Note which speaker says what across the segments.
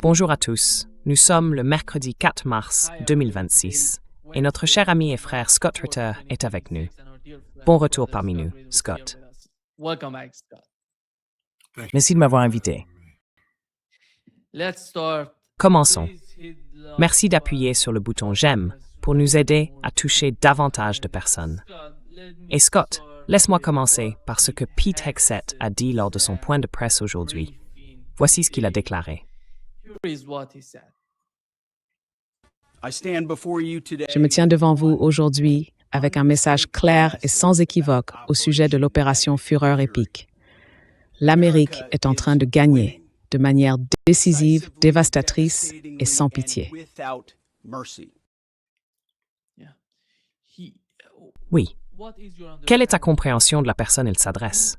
Speaker 1: Bonjour à tous. Nous sommes le mercredi 4 mars 2026 et notre cher ami et frère Scott Ritter est avec nous. Bon retour parmi nous, Scott.
Speaker 2: Merci de m'avoir invité.
Speaker 1: Commençons. Merci d'appuyer sur le bouton j'aime pour nous aider à toucher davantage de personnes. Et Scott, laisse-moi commencer par ce que Pete Hegseth a dit lors de son point de presse aujourd'hui. Voici ce qu'il a déclaré.
Speaker 3: Je me tiens devant vous aujourd'hui avec un message clair et sans équivoque au sujet de l'opération Fureur épique. L'Amérique est en train de gagner de manière décisive, dévastatrice et sans pitié.
Speaker 1: Oui. Quelle est ta compréhension de la personne elle s'adresse?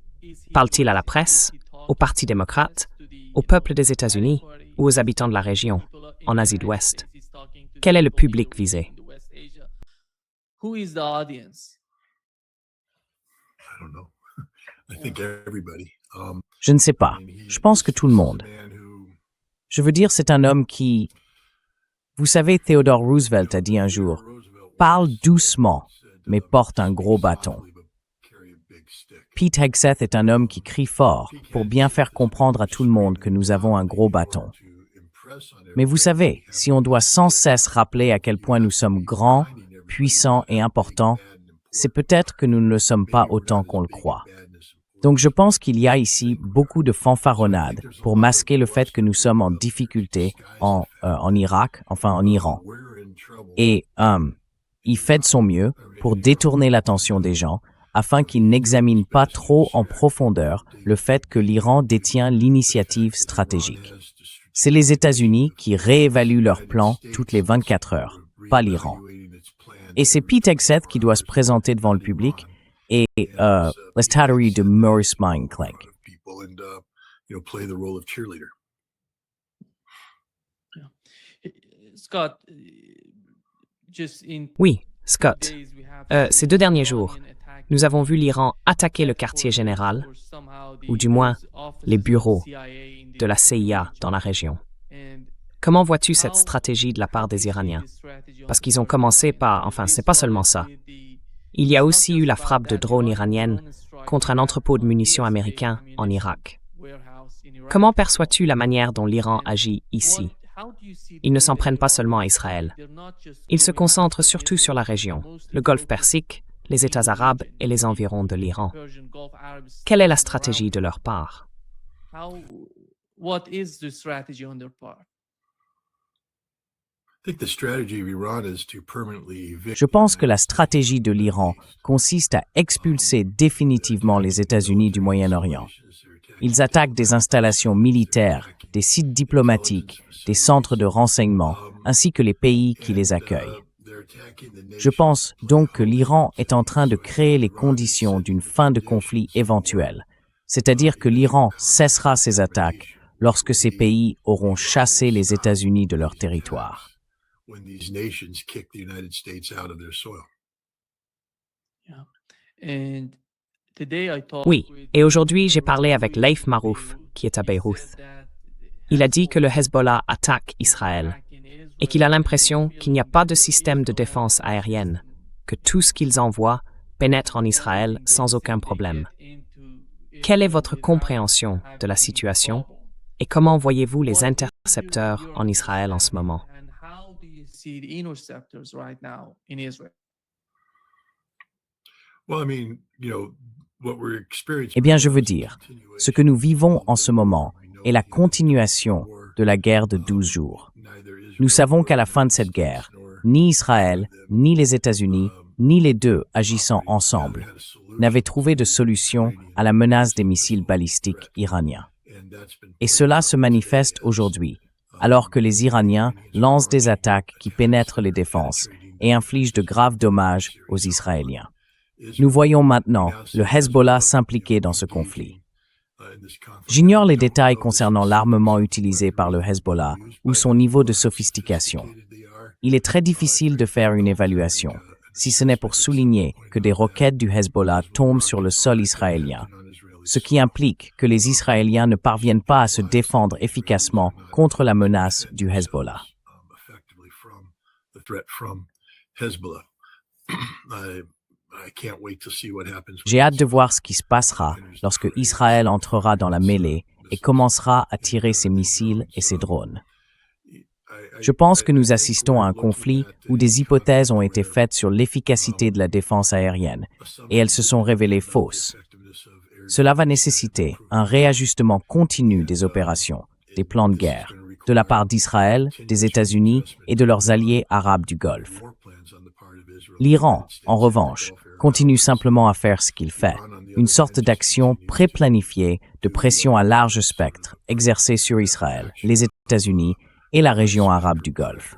Speaker 1: Parle-t-il à la presse, au Parti démocrate, au peuple des États-Unis ou aux habitants de la région, en Asie de l'Ouest? Quel est le public visé?
Speaker 2: Je ne sais pas. Je pense que tout le monde. Je veux dire, c'est un homme qui... Vous savez, Theodore Roosevelt a dit un jour, « Parle doucement, mais porte un gros bâton. » Pete Hegseth est un homme qui crie fort pour bien faire comprendre à tout le monde que nous avons un gros bâton. Mais vous savez, si on doit sans cesse rappeler à quel point nous sommes grands, puissants et importants, c'est peut-être que nous ne le sommes pas autant qu'on le croit. Donc je pense qu'il y a ici beaucoup de fanfaronnade pour masquer le fait que nous sommes en difficulté en Irak, enfin en Iran. Et il fait de son mieux pour détourner l'attention des gens afin qu'ils n'examinent pas trop en profondeur le fait que l'Iran détient l'initiative stratégique. C'est les États-Unis qui réévaluent leurs plans toutes les 24 heures, pas l'Iran. Et c'est Pete Hegseth qui doit se présenter devant le public et l'estatue de Maurice Meinkleg.
Speaker 1: Oui, Scott. Ces 2 derniers jours, nous avons vu l'Iran attaquer le quartier général, ou du moins les bureaux de la CIA dans la région. Comment vois-tu cette stratégie de la part des Iraniens? Parce qu'ils ont commencé par... Enfin, c'est pas seulement ça. Il y a aussi eu la frappe de drones iraniennes contre un entrepôt de munitions américain en Irak. Comment perçois-tu la manière dont l'Iran agit ici? Ils ne s'en prennent pas seulement à Israël. Ils se concentrent surtout sur la région, le Golfe Persique, les États arabes et les environs de l'Iran. Quelle est la stratégie de leur part?
Speaker 2: Je pense que la stratégie de l'Iran consiste à expulser définitivement les États-Unis du Moyen-Orient. Ils attaquent des installations militaires, des sites diplomatiques, des centres de renseignement, ainsi que les pays qui les accueillent. Je pense donc que l'Iran est en train de créer les conditions d'une fin de conflit éventuelle, c'est-à-dire que l'Iran cessera ses attaques lorsque ces pays auront chassé les États-Unis de leur territoire.
Speaker 1: Oui, et aujourd'hui, j'ai parlé avec Leif Marouf, qui est à Beyrouth. Il a dit que le Hezbollah attaque Israël et qu'il a l'impression qu'il n'y a pas de système de défense aérienne, que tout ce qu'ils envoient pénètre en Israël sans aucun problème. Quelle est votre compréhension de la situation et comment voyez-vous les intercepteurs en Israël en ce moment?
Speaker 2: Eh bien, je veux dire, ce que nous vivons en ce moment est la continuation de la guerre de 12 jours. Nous savons qu'à la fin de cette guerre, ni Israël, ni les États-Unis, ni les deux agissant ensemble, n'avaient trouvé de solution à la menace des missiles balistiques iraniens. Et cela se manifeste aujourd'hui, alors que les Iraniens lancent des attaques qui pénètrent les défenses et infligent de graves dommages aux Israéliens. Nous voyons maintenant le Hezbollah s'impliquer dans ce conflit. J'ignore les détails concernant l'armement utilisé par le Hezbollah ou son niveau de sophistication. Il est très difficile de faire une évaluation, si ce n'est pour souligner que des roquettes du Hezbollah tombent sur le sol israélien, ce qui implique que les Israéliens ne parviennent pas à se défendre efficacement contre la menace du Hezbollah. J'ai hâte de voir ce qui se passera lorsque Israël entrera dans la mêlée et commencera à tirer ses missiles et ses drones. Je pense que nous assistons à un conflit où des hypothèses ont été faites sur l'efficacité de la défense aérienne, et elles se sont révélées fausses. Cela va nécessiter un réajustement continu des opérations, des plans de guerre, de la part d'Israël, des États-Unis et de leurs alliés arabes du Golfe. L'Iran, en revanche, continue simplement à faire ce qu'il fait, une sorte d'action pré-planifiée de pression à large spectre exercée sur Israël, les États-Unis et la région arabe du Golfe.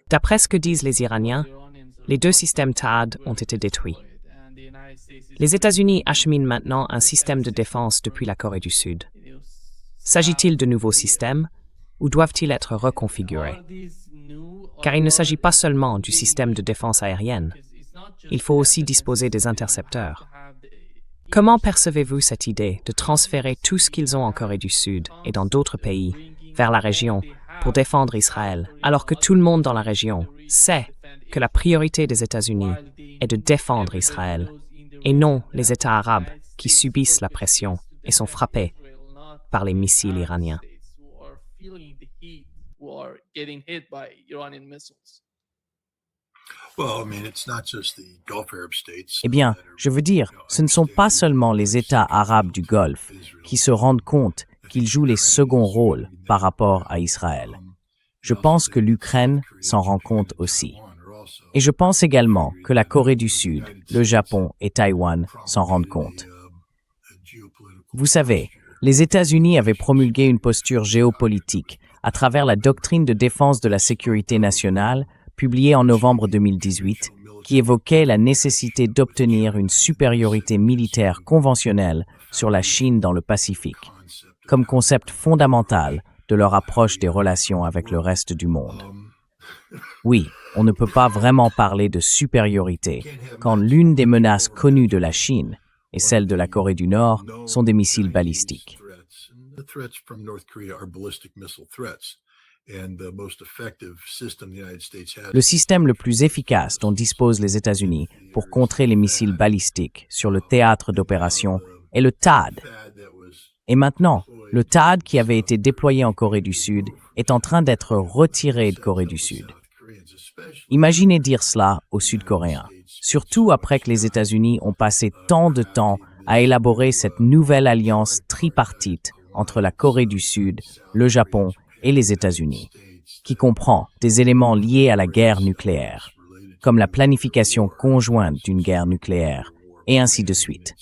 Speaker 1: D'après ce que disent les Iraniens, les deux systèmes THAAD ont été détruits. Les États-Unis acheminent maintenant un système de défense depuis la Corée du Sud. S'agit-il de nouveaux systèmes ou doivent-ils être reconfigurés? Car il ne s'agit pas seulement du système de défense aérienne. Il faut aussi disposer des intercepteurs. Comment percevez-vous cette idée de transférer tout ce qu'ils ont en Corée du Sud et dans d'autres pays vers la région pour défendre Israël, alors que tout le monde dans la région sait que la priorité des États-Unis est de défendre Israël et non les États arabes qui subissent la pression et sont frappés par les missiles iraniens?
Speaker 2: Eh bien, je veux dire, ce ne sont pas seulement les États arabes du Golfe qui se rendent compte qu'ils jouent les seconds rôles par rapport à Israël. Je pense que l'Ukraine s'en rend compte aussi. Et je pense également que la Corée du Sud, le Japon et Taïwan s'en rendent compte. Vous savez, les États-Unis avaient promulgué une posture géopolitique à travers la doctrine de défense de la sécurité nationale, publiée en novembre 2018, qui évoquait la nécessité d'obtenir une supériorité militaire conventionnelle sur la Chine dans le Pacifique, comme concept fondamental de leur approche des relations avec le reste du monde. Oui, on ne peut pas vraiment parler de supériorité quand l'une des menaces connues de la Chine et celle de la Corée du Nord sont des missiles balistiques. Le système le plus efficace dont disposent les États-Unis pour contrer les missiles balistiques sur le théâtre d'opération est le THAAD. Et maintenant, le THAAD qui avait été déployé en Corée du Sud est en train d'être retiré de Corée du Sud. Imaginez dire cela aux Sud-Coréens, surtout après que les États-Unis ont passé tant de temps à élaborer cette nouvelle alliance tripartite entre la Corée du Sud, le Japon et les États-Unis, qui comprend des éléments liés à la guerre nucléaire, comme la planification conjointe d'une guerre nucléaire, et ainsi de suite.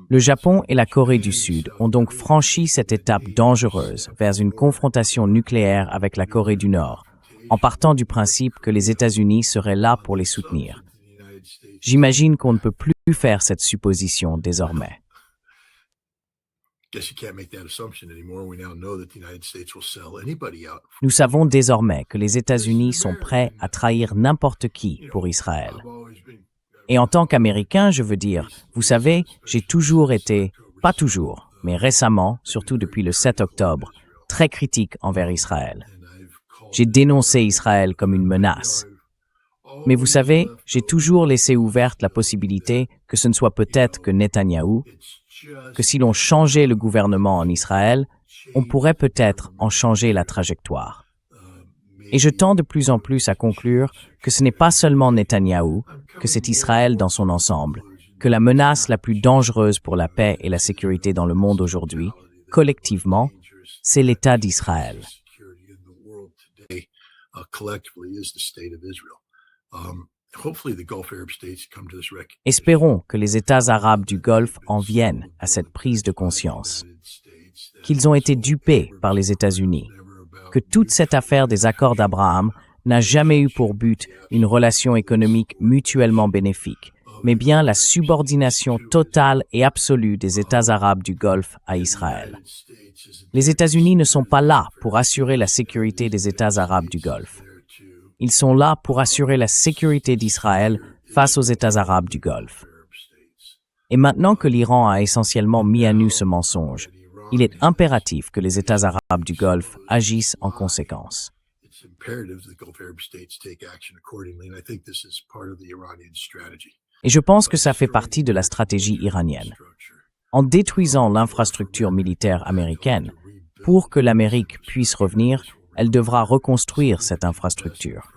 Speaker 2: Le Japon et la Corée du Sud ont donc franchi cette étape dangereuse vers une confrontation nucléaire avec la Corée du Nord, en partant du principe que les États-Unis seraient là pour les soutenir. J'imagine qu'on ne peut plus faire cette supposition désormais. Nous savons désormais que les États-Unis sont prêts à trahir n'importe qui pour Israël. Et en tant qu'Américain, je veux dire, vous savez, j'ai toujours été, pas toujours, mais récemment, surtout depuis le 7 octobre, très critique envers Israël. J'ai dénoncé Israël comme une menace. Mais vous savez, j'ai toujours laissé ouverte la possibilité que ce ne soit peut-être que Netanyahou, que si l'on changeait le gouvernement en Israël, on pourrait peut-être en changer la trajectoire. Et je tends de plus en plus à conclure que ce n'est pas seulement Netanyahou, que c'est Israël dans son ensemble, que la menace la plus dangereuse pour la paix et la sécurité dans le monde aujourd'hui, collectivement, c'est l'État d'Israël. Espérons que les États arabes du Golfe en viennent à cette prise de conscience, qu'ils ont été dupés par les États-Unis, que toute cette affaire des accords d'Abraham n'a jamais eu pour but une relation économique mutuellement bénéfique, mais bien la subordination totale et absolue des États arabes du Golfe à Israël. Les États-Unis ne sont pas là pour assurer la sécurité des États arabes du Golfe. Ils sont là pour assurer la sécurité d'Israël face aux États arabes du Golfe. Et maintenant que l'Iran a essentiellement mis à nu ce mensonge, il est impératif que les États arabes du Golfe agissent en conséquence. Et je pense que ça fait partie de la stratégie iranienne. En détruisant l'infrastructure militaire américaine, pour que l'Amérique puisse revenir, elle devra reconstruire cette infrastructure.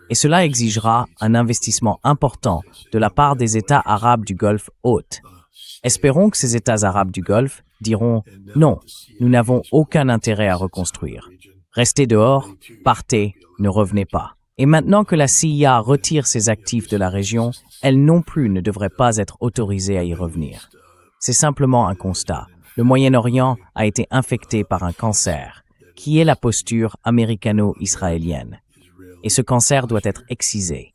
Speaker 2: Et cela exigera un investissement important de la part des États arabes du Golfe hôte. Espérons que ces États arabes du Golfe diront « Non, nous n'avons aucun intérêt à reconstruire. Restez dehors, partez, ne revenez pas ». Et maintenant que la CIA retire ses actifs de la région, elle non plus ne devrait pas être autorisée à y revenir. C'est simplement un constat. Le Moyen-Orient a été infecté par un cancer, qui est la posture américano-israélienne. Et ce cancer doit être excisé.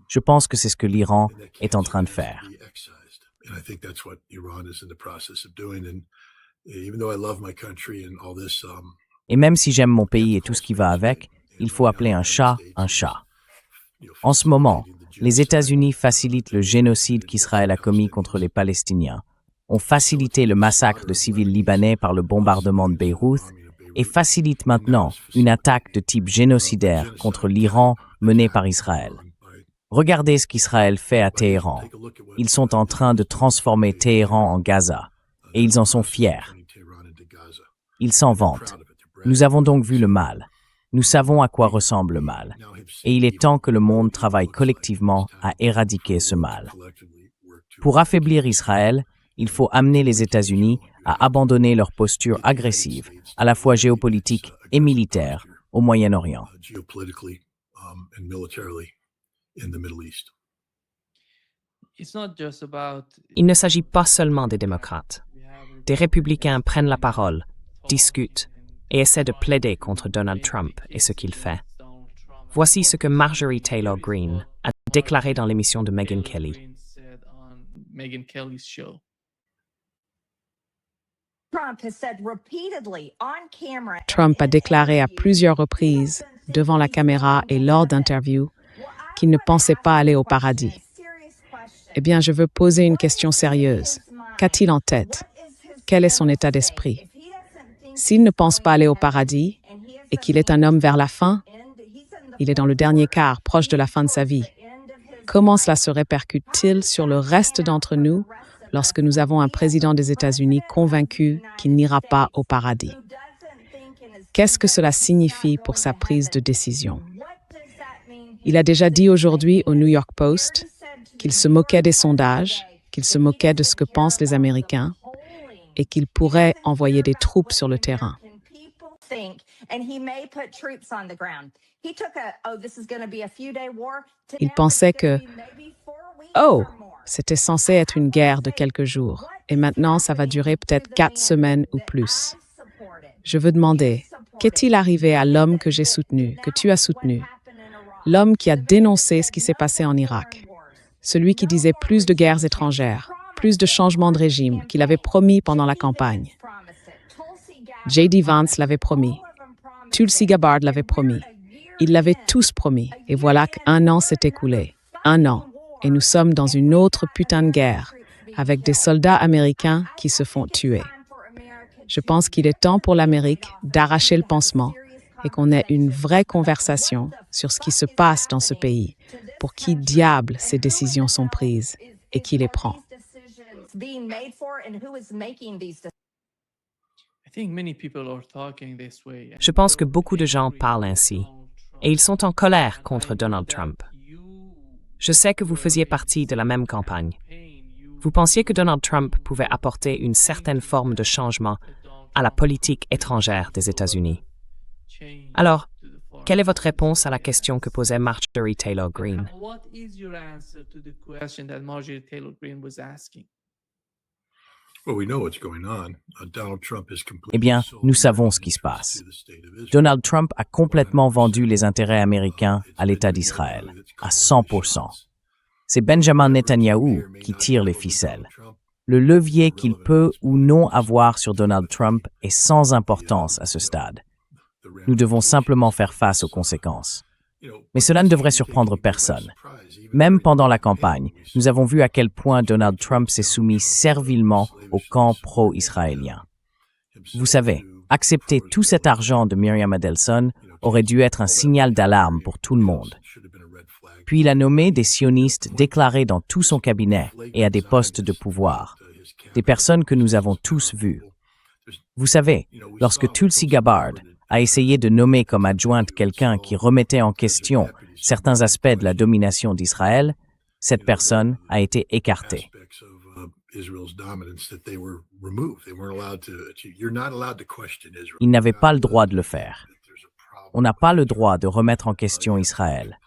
Speaker 2: Je pense que c'est ce que l'Iran est en train de faire. Et même si j'aime mon pays et tout ce qui va avec, il faut appeler un chat un chat. En ce moment, les États-Unis facilitent le génocide qu'Israël a commis contre les Palestiniens, ont facilité le massacre de civils libanais par le bombardement de Beyrouth et facilitent maintenant une attaque de type génocidaire contre l'Iran menée par Israël. Regardez ce qu'Israël fait à Téhéran. Ils sont en train de transformer Téhéran en Gaza, et ils en sont fiers. Ils s'en vantent. Nous avons donc vu le mal. Nous savons à quoi ressemble le mal. Et il est temps que le monde travaille collectivement à éradiquer ce mal. Pour affaiblir Israël, il faut amener les États-Unis à abandonner leur posture agressive, à la fois géopolitique et militaire, au Moyen-Orient.
Speaker 1: Il ne s'agit pas seulement des démocrates. Des républicains prennent la parole, discutent et essaient de plaider contre Donald Trump et ce qu'il fait. Voici ce que Marjorie Taylor Greene a déclaré dans l'émission de Megyn Kelly.
Speaker 3: Trump a déclaré à plusieurs reprises, devant la caméra et lors d'interviews, qu'il ne pensait pas aller au paradis. Eh bien, je veux poser une question sérieuse. Qu'a-t-il en tête? Quel est son état d'esprit? S'il ne pense pas aller au paradis et qu'il est un homme vers la fin, il est dans le dernier quart, proche de la fin de sa vie. Comment cela se répercute-t-il sur le reste d'entre nous lorsque nous avons un président des États-Unis convaincu qu'il n'ira pas au paradis? Qu'est-ce que cela signifie pour sa prise de décision? Il a déjà dit aujourd'hui au New York Post qu'il se moquait des sondages, qu'il se moquait de ce que pensent les Américains et qu'il pourrait envoyer des troupes sur le terrain. Il pensait que, c'était censé être une guerre de quelques jours, et maintenant ça va durer peut-être 4 semaines ou plus. Je veux demander, qu'est-il arrivé à l'homme que j'ai soutenu, que tu as soutenu? L'homme qui a dénoncé ce qui s'est passé en Irak. Celui qui disait plus de guerres étrangères, plus de changements de régime, qu'il avait promis pendant la campagne. J.D. Vance l'avait promis. Tulsi Gabbard l'avait promis. Ils l'avaient tous promis. Et voilà qu'1 an s'est écoulé. 1 an. Et nous sommes dans une autre putain de guerre, avec des soldats américains qui se font tuer. Je pense qu'il est temps pour l'Amérique d'arracher le pansement et qu'on ait une vraie conversation sur ce qui se passe dans ce pays, pour qui diable ces décisions sont prises et qui les prend.
Speaker 1: Je pense que beaucoup de gens parlent ainsi, et ils sont en colère contre Donald Trump. Je sais que vous faisiez partie de la même campagne. Vous pensiez que Donald Trump pouvait apporter une certaine forme de changement à la politique étrangère des États-Unis. Alors, quelle est votre réponse à la question que posait Marjorie Taylor Greene?
Speaker 2: Eh bien, nous savons ce qui se passe. Donald Trump a complètement vendu les intérêts américains à l'État d'Israël, à 100%. C'est Benjamin Netanyahou qui tire les ficelles. Le levier qu'il peut ou non avoir sur Donald Trump est sans importance à ce stade. Nous devons simplement faire face aux conséquences. Mais cela ne devrait surprendre personne. Même pendant la campagne, nous avons vu à quel point Donald Trump s'est soumis servilement au camp pro-israélien. Vous savez, accepter tout cet argent de Miriam Adelson aurait dû être un signal d'alarme pour tout le monde. Puis il a nommé des sionistes déclarés dans tout son cabinet et à des postes de pouvoir, des personnes que nous avons tous vues. Vous savez, lorsque Tulsi Gabbard a essayé de nommer comme adjointe quelqu'un qui remettait en question certains aspects de la domination d'Israël, cette personne a été écartée. Il n'avait pas le droit de le faire. On n'a pas le droit de remettre en question Israël.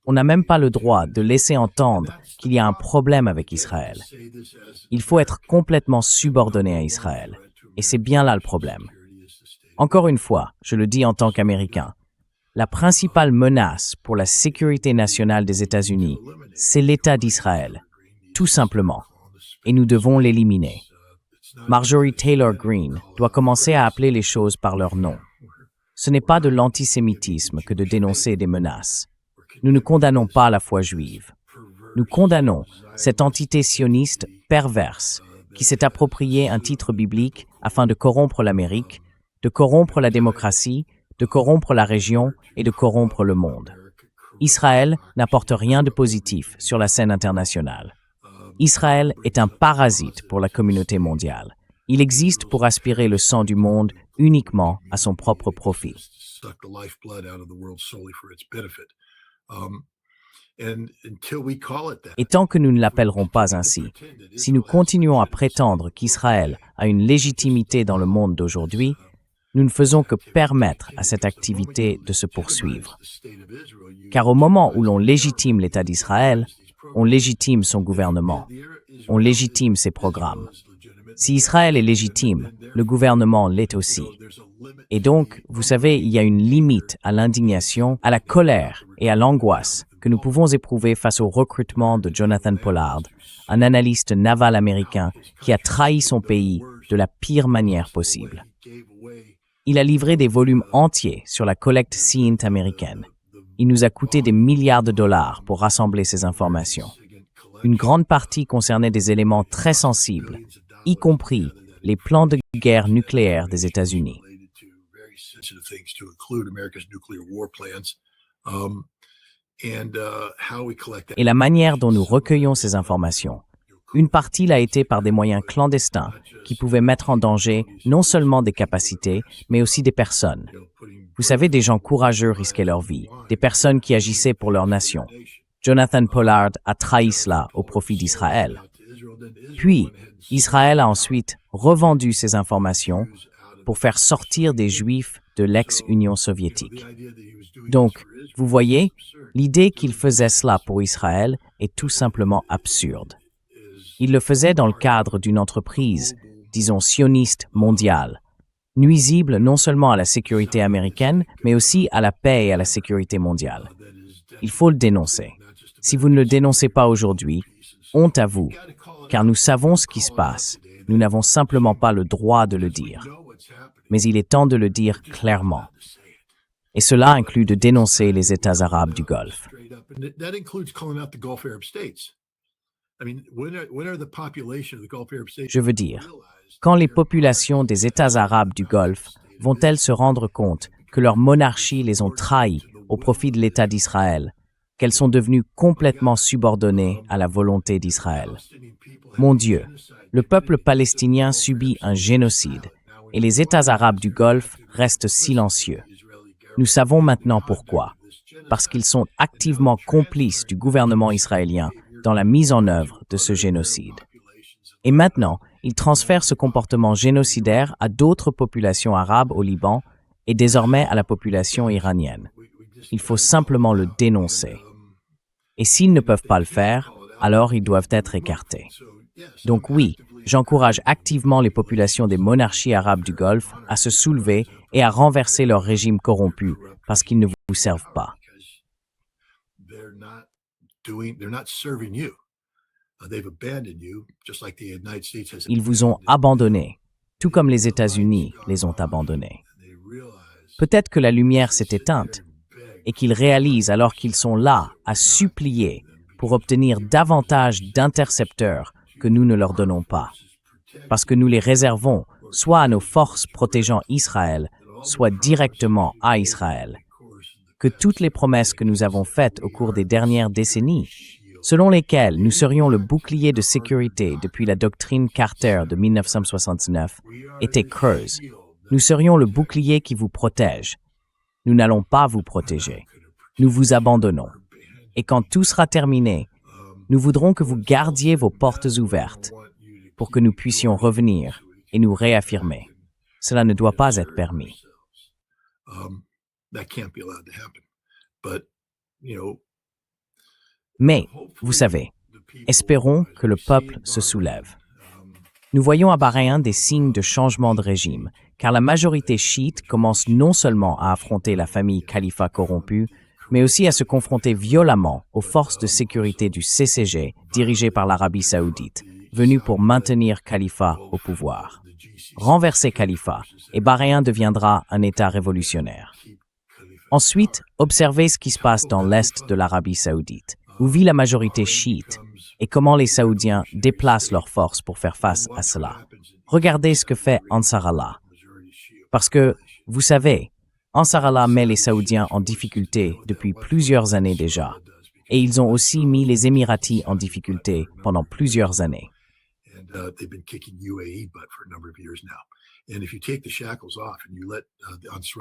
Speaker 2: On n'a même pas le droit de laisser entendre qu'il y a un problème avec Israël. Il faut être complètement subordonné à Israël. Et c'est bien là le problème. Encore une fois, je le dis en tant qu'Américain, la principale menace pour la sécurité nationale des États-Unis, c'est l'État d'Israël, tout simplement, et nous devons l'éliminer. Marjorie Taylor Greene doit commencer à appeler les choses par leur nom. Ce n'est pas de l'antisémitisme que de dénoncer des menaces. Nous ne condamnons pas la foi juive. Nous condamnons cette entité sioniste perverse qui s'est approprié un titre biblique afin de corrompre l'Amérique, de corrompre la démocratie, de corrompre la région et de corrompre le monde. Israël n'apporte rien de positif sur la scène internationale. Israël est un parasite pour la communauté mondiale. Il existe pour aspirer le sang du monde uniquement à son propre profit. Et tant que nous ne l'appellerons pas ainsi, si nous continuons à prétendre qu'Israël a une légitimité dans le monde d'aujourd'hui, nous ne faisons que permettre à cette activité de se poursuivre. Car au moment où l'on légitime l'État d'Israël, on légitime son gouvernement, on légitime ses programmes. Si Israël est légitime, le gouvernement l'est aussi. Et donc, vous savez, il y a une limite à l'indignation, à la colère et à l'angoisse que nous pouvons éprouver face au recrutement de Jonathan Pollard, un analyste naval américain qui a trahi son pays de la pire manière possible. Il a livré des volumes entiers sur la collecte SIENT américaine. Il nous a coûté des milliards de dollars pour rassembler ces informations. Une grande partie concernait des éléments très sensibles, y compris les plans de guerre nucléaire des États-Unis. Et la manière dont nous recueillons ces informations, une partie l'a été par des moyens clandestins qui pouvaient mettre en danger non seulement des capacités, mais aussi des personnes. Vous savez, des gens courageux risquaient leur vie, des personnes qui agissaient pour leur nation. Jonathan Pollard a trahi cela au profit d'Israël. Puis, Israël a ensuite revendu ces informations pour faire sortir des Juifs de l'ex-Union soviétique. Donc, vous voyez, l'idée qu'il faisait cela pour Israël est tout simplement absurde. Il le faisait dans le cadre d'une entreprise, disons sioniste mondiale, nuisible non seulement à la sécurité américaine, mais aussi à la paix et à la sécurité mondiale. Il faut le dénoncer. Si vous ne le dénoncez pas aujourd'hui, honte à vous, car nous savons ce qui se passe. Nous n'avons simplement pas le droit de le dire. Mais il est temps de le dire clairement. Et cela inclut de dénoncer les États arabes du Golfe. Je veux dire, quand les populations des États arabes du Golfe vont-elles se rendre compte que leurs monarchies les ont trahis au profit de l'État d'Israël, qu'elles sont devenues complètement subordonnées à la volonté d'Israël? Mon Dieu, le peuple palestinien subit un génocide et les États arabes du Golfe restent silencieux. Nous savons maintenant pourquoi. Parce qu'ils sont activement complices du gouvernement israélien dans la mise en œuvre de ce génocide. Et maintenant, ils transfèrent ce comportement génocidaire à d'autres populations arabes au Liban et désormais à la population iranienne. Il faut simplement le dénoncer. Et s'ils ne peuvent pas le faire, alors ils doivent être écartés. Donc oui, j'encourage activement les populations des monarchies arabes du Golfe à se soulever et à renverser leur régime corrompu parce qu'ils ne vous servent pas. Ils vous ont abandonné, tout comme les États-Unis les ont abandonnés. Peut-être que la lumière s'est éteinte et qu'ils réalisent alors qu'ils sont là à supplier pour obtenir davantage d'intercepteurs que nous ne leur donnons pas, parce que nous les réservons soit à nos forces protégeant Israël, soit directement à Israël. Que toutes les promesses que nous avons faites au cours des dernières décennies, selon lesquelles nous serions le bouclier de sécurité depuis la doctrine Carter de 1969, étaient creuses. Nous serions le bouclier qui vous protège. Nous n'allons pas vous protéger. Nous vous abandonnons. Et quand tout sera terminé, nous voudrons que vous gardiez vos portes ouvertes pour que nous puissions revenir et nous réaffirmer. Cela ne doit pas être permis. Mais, vous savez, espérons que le peuple se soulève. Nous voyons à Bahreïn des signes de changement de régime, car la majorité chiite commence non seulement à affronter la famille Khalifa corrompue, mais aussi à se confronter violemment aux forces de sécurité du CCG, dirigées par l'Arabie saoudite, venues pour maintenir Khalifa au pouvoir. Renverser Khalifa, et Bahreïn deviendra un État révolutionnaire. Ensuite, observez ce qui se passe dans l'est de l'Arabie saoudite, où vit la majorité chiite, et comment les Saoudiens déplacent leurs forces pour faire face à cela. Regardez ce que fait Ansar Allah. Parce que, vous savez, Ansar Allah met les Saoudiens en difficulté depuis plusieurs années déjà, et ils ont aussi mis les Émiratis en difficulté pendant plusieurs années.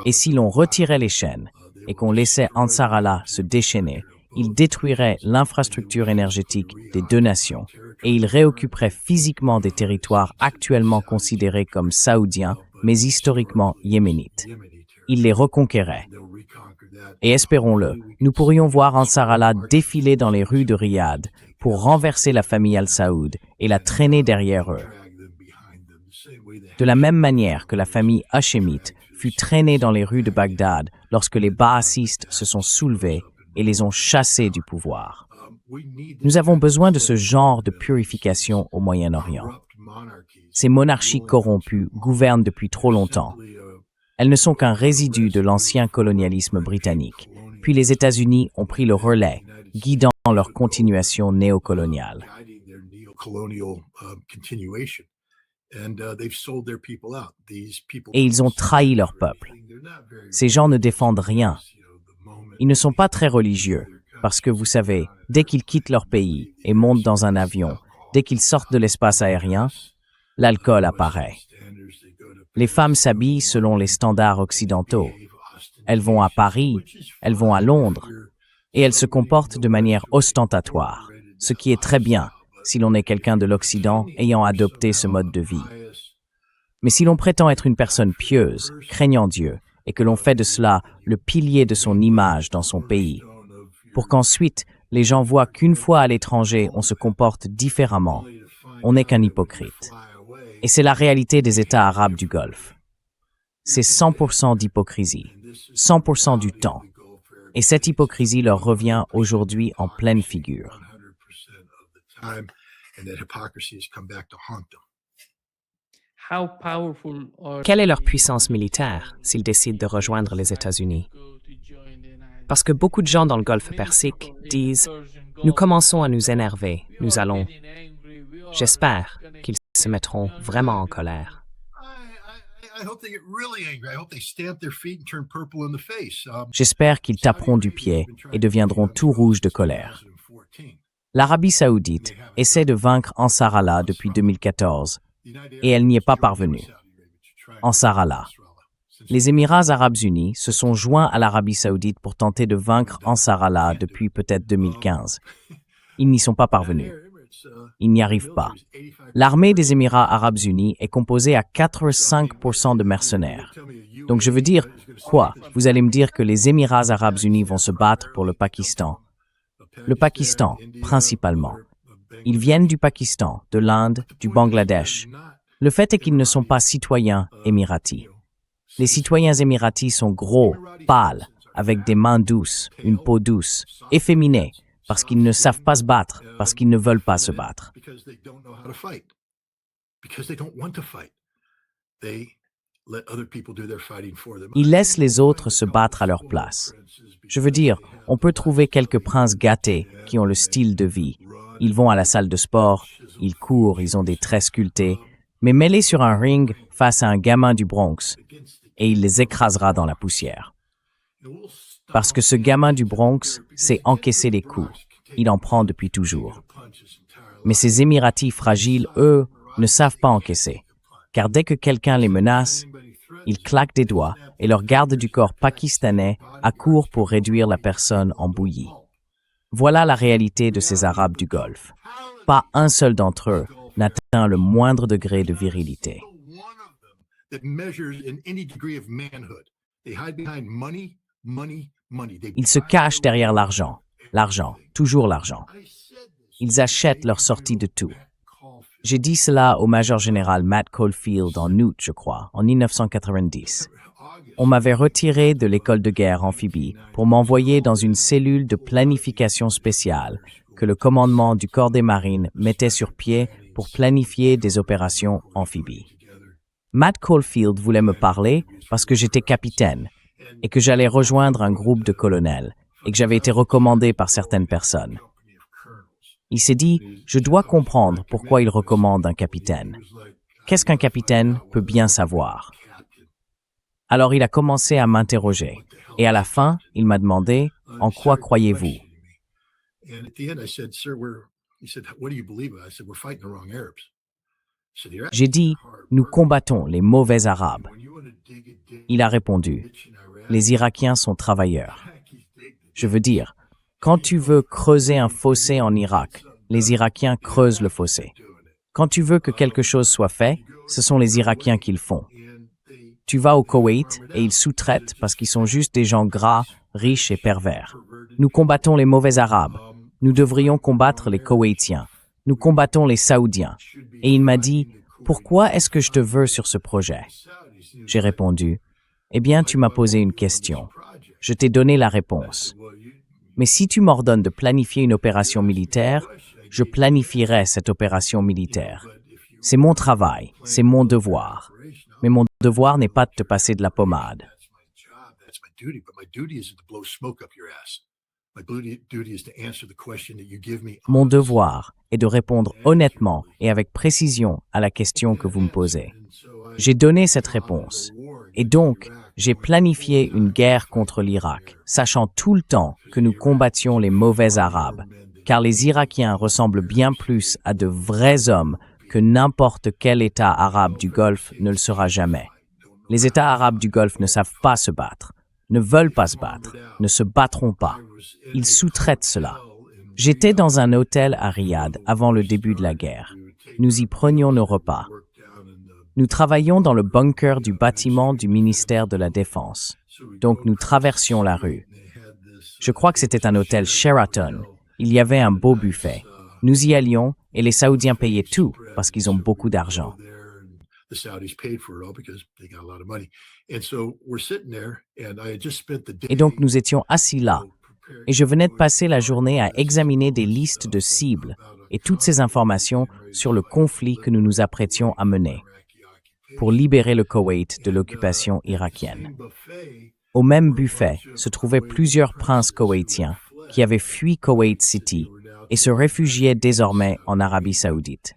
Speaker 2: Et si l'on retirait les chaînes et qu'on laissait Ansar Allah se déchaîner, il détruirait l'infrastructure énergétique des deux nations et il réoccuperait physiquement des territoires actuellement considérés comme saoudiens, mais historiquement yéménites. Il les reconquérait. Et espérons-le, nous pourrions voir Ansar Allah défiler dans les rues de Riyad pour renverser la famille Al-Saoud et la traîner derrière eux. De la même manière que la famille hachémite fut traînée dans les rues de Bagdad lorsque les baassistes se sont soulevés et les ont chassés du pouvoir. Nous avons besoin de ce genre de purification au Moyen-Orient. Ces monarchies corrompues gouvernent depuis trop longtemps. Elles ne sont qu'un résidu de l'ancien colonialisme britannique, puis les États-Unis ont pris le relais, guidant leur continuation néocoloniale. Et ils ont trahi leur peuple. Ces gens ne défendent rien. Ils ne sont pas très religieux, parce que vous savez, dès qu'ils quittent leur pays et montent dans un avion, dès qu'ils sortent de l'espace aérien, l'alcool apparaît. Les femmes s'habillent selon les standards occidentaux. Elles vont à Paris, elles vont à Londres, et elles se comportent de manière ostentatoire, ce qui est très bien si l'on est quelqu'un de l'Occident ayant adopté ce mode de vie. Mais si l'on prétend être une personne pieuse, craignant Dieu, et que l'on fait de cela le pilier de son image dans son pays, pour qu'ensuite les gens voient qu'une fois à l'étranger on se comporte différemment, on n'est qu'un hypocrite. Et c'est la réalité des États arabes du Golfe. C'est 100% d'hypocrisie, 100% du temps. Et cette hypocrisie leur revient aujourd'hui en pleine figure.
Speaker 1: Quelle est leur puissance militaire s'ils décident de rejoindre les États-Unis? Parce que beaucoup de gens dans le Golfe Persique disent « Nous commençons à nous énerver, nous allons... » J'espère qu'ils se mettront vraiment en colère.
Speaker 2: J'espère qu'ils taperont du pied et deviendront tout rouges de colère. L'Arabie saoudite essaie de vaincre Ansar Allah depuis 2014 et elle n'y est pas parvenue. Ansar Allah. Les Émirats arabes unis se sont joints à l'Arabie saoudite pour tenter de vaincre Ansar Allah depuis peut-être 2015. Ils n'y sont pas parvenus. Ils n'y arrivent pas. L'armée des Émirats arabes unis est composée à 85% de mercenaires. Donc je veux dire, quoi? Vous allez me dire que les Émirats arabes unis vont se battre pour le Pakistan. Le Pakistan, principalement. Ils viennent du Pakistan, de l'Inde, du Bangladesh. Le fait est qu'ils ne sont pas citoyens émiratis. Les citoyens émiratis sont gros, pâles, avec des mains douces, une peau douce, efféminés, parce qu'ils ne savent pas se battre, parce qu'ils ne veulent pas se battre. Ils laissent les autres se battre à leur place. Je veux dire, on peut trouver quelques princes gâtés qui ont le style de vie. Ils vont à la salle de sport, ils courent, ils ont des traits sculptés, mais mets-les sur un ring face à un gamin du Bronx et il les écrasera dans la poussière. Parce que ce gamin du Bronx sait encaisser les coups. Il en prend depuis toujours. Mais ces Émiratis fragiles, eux, ne savent pas encaisser. Car dès que quelqu'un les menace, ils claquent des doigts et leur garde du corps pakistanais accourt pour réduire la personne en bouillie. Voilà la réalité de ces Arabes du Golfe. Pas un seul d'entre eux n'atteint le moindre degré de virilité. Ils se cachent derrière l'argent. L'argent, toujours l'argent. Ils achètent leur sortie de tout. J'ai dit cela au major général Matt Caulfield en août, je crois, en 1990. On m'avait retiré de l'école de guerre amphibie pour m'envoyer dans une cellule de planification spéciale que le commandement du corps des marines mettait sur pied pour planifier des opérations amphibies. Matt Caulfield voulait me parler parce que j'étais capitaine et que j'allais rejoindre un groupe de colonels et que j'avais été recommandé par certaines personnes. Il s'est dit, je dois comprendre pourquoi il recommande un capitaine. Qu'est-ce qu'un capitaine peut bien savoir? Alors il a commencé à m'interroger. Et à la fin, il m'a demandé, en quoi croyez-vous? J'ai dit, nous combattons les mauvais Arabes. Il a répondu, les Irakiens sont travailleurs. Je veux dire, quand tu veux creuser un fossé en Irak, les Irakiens creusent le fossé. Quand tu veux que quelque chose soit fait, ce sont les Irakiens qui le font. Tu vas au Koweït et ils sous-traitent parce qu'ils sont juste des gens gras, riches et pervers. Nous combattons les mauvais Arabes. Nous devrions combattre les Koweïtiens. Nous combattons les Saoudiens. Et il m'a dit, pourquoi est-ce que je te veux sur ce projet? J'ai répondu, eh bien, tu m'as posé une question. Je t'ai donné la réponse. Mais si tu m'ordonnes de planifier une opération militaire, je planifierai cette opération militaire. C'est mon travail, c'est mon devoir. Mais mon devoir n'est pas de te passer de la pommade. Mon devoir est de répondre honnêtement et avec précision à la question que vous me posez. J'ai donné cette réponse. Et donc, j'ai planifié une guerre contre l'Irak, sachant tout le temps que nous combattions les mauvais Arabes, car les Irakiens ressemblent bien plus à de vrais hommes que n'importe quel État arabe du Golfe ne le sera jamais. Les États arabes du Golfe ne savent pas se battre, ne veulent pas se battre, ne se battront pas. Ils sous-traitent cela. J'étais dans un hôtel à Riyad avant le début de la guerre. Nous y prenions nos repas. Nous travaillions dans le bunker du bâtiment du ministère de la Défense. Donc nous traversions la rue. Je crois que c'était un hôtel Sheraton. Il y avait un beau buffet. Nous y allions et les Saoudiens payaient tout parce qu'ils ont beaucoup d'argent. Et donc nous étions assis là. Et je venais de passer la journée à examiner des listes de cibles et toutes ces informations sur le conflit que nous nous apprêtions à mener pour libérer le Koweït de l'occupation irakienne. Au même buffet se trouvaient plusieurs princes koweïtiens qui avaient fui Koweït City et se réfugiaient désormais en Arabie Saoudite.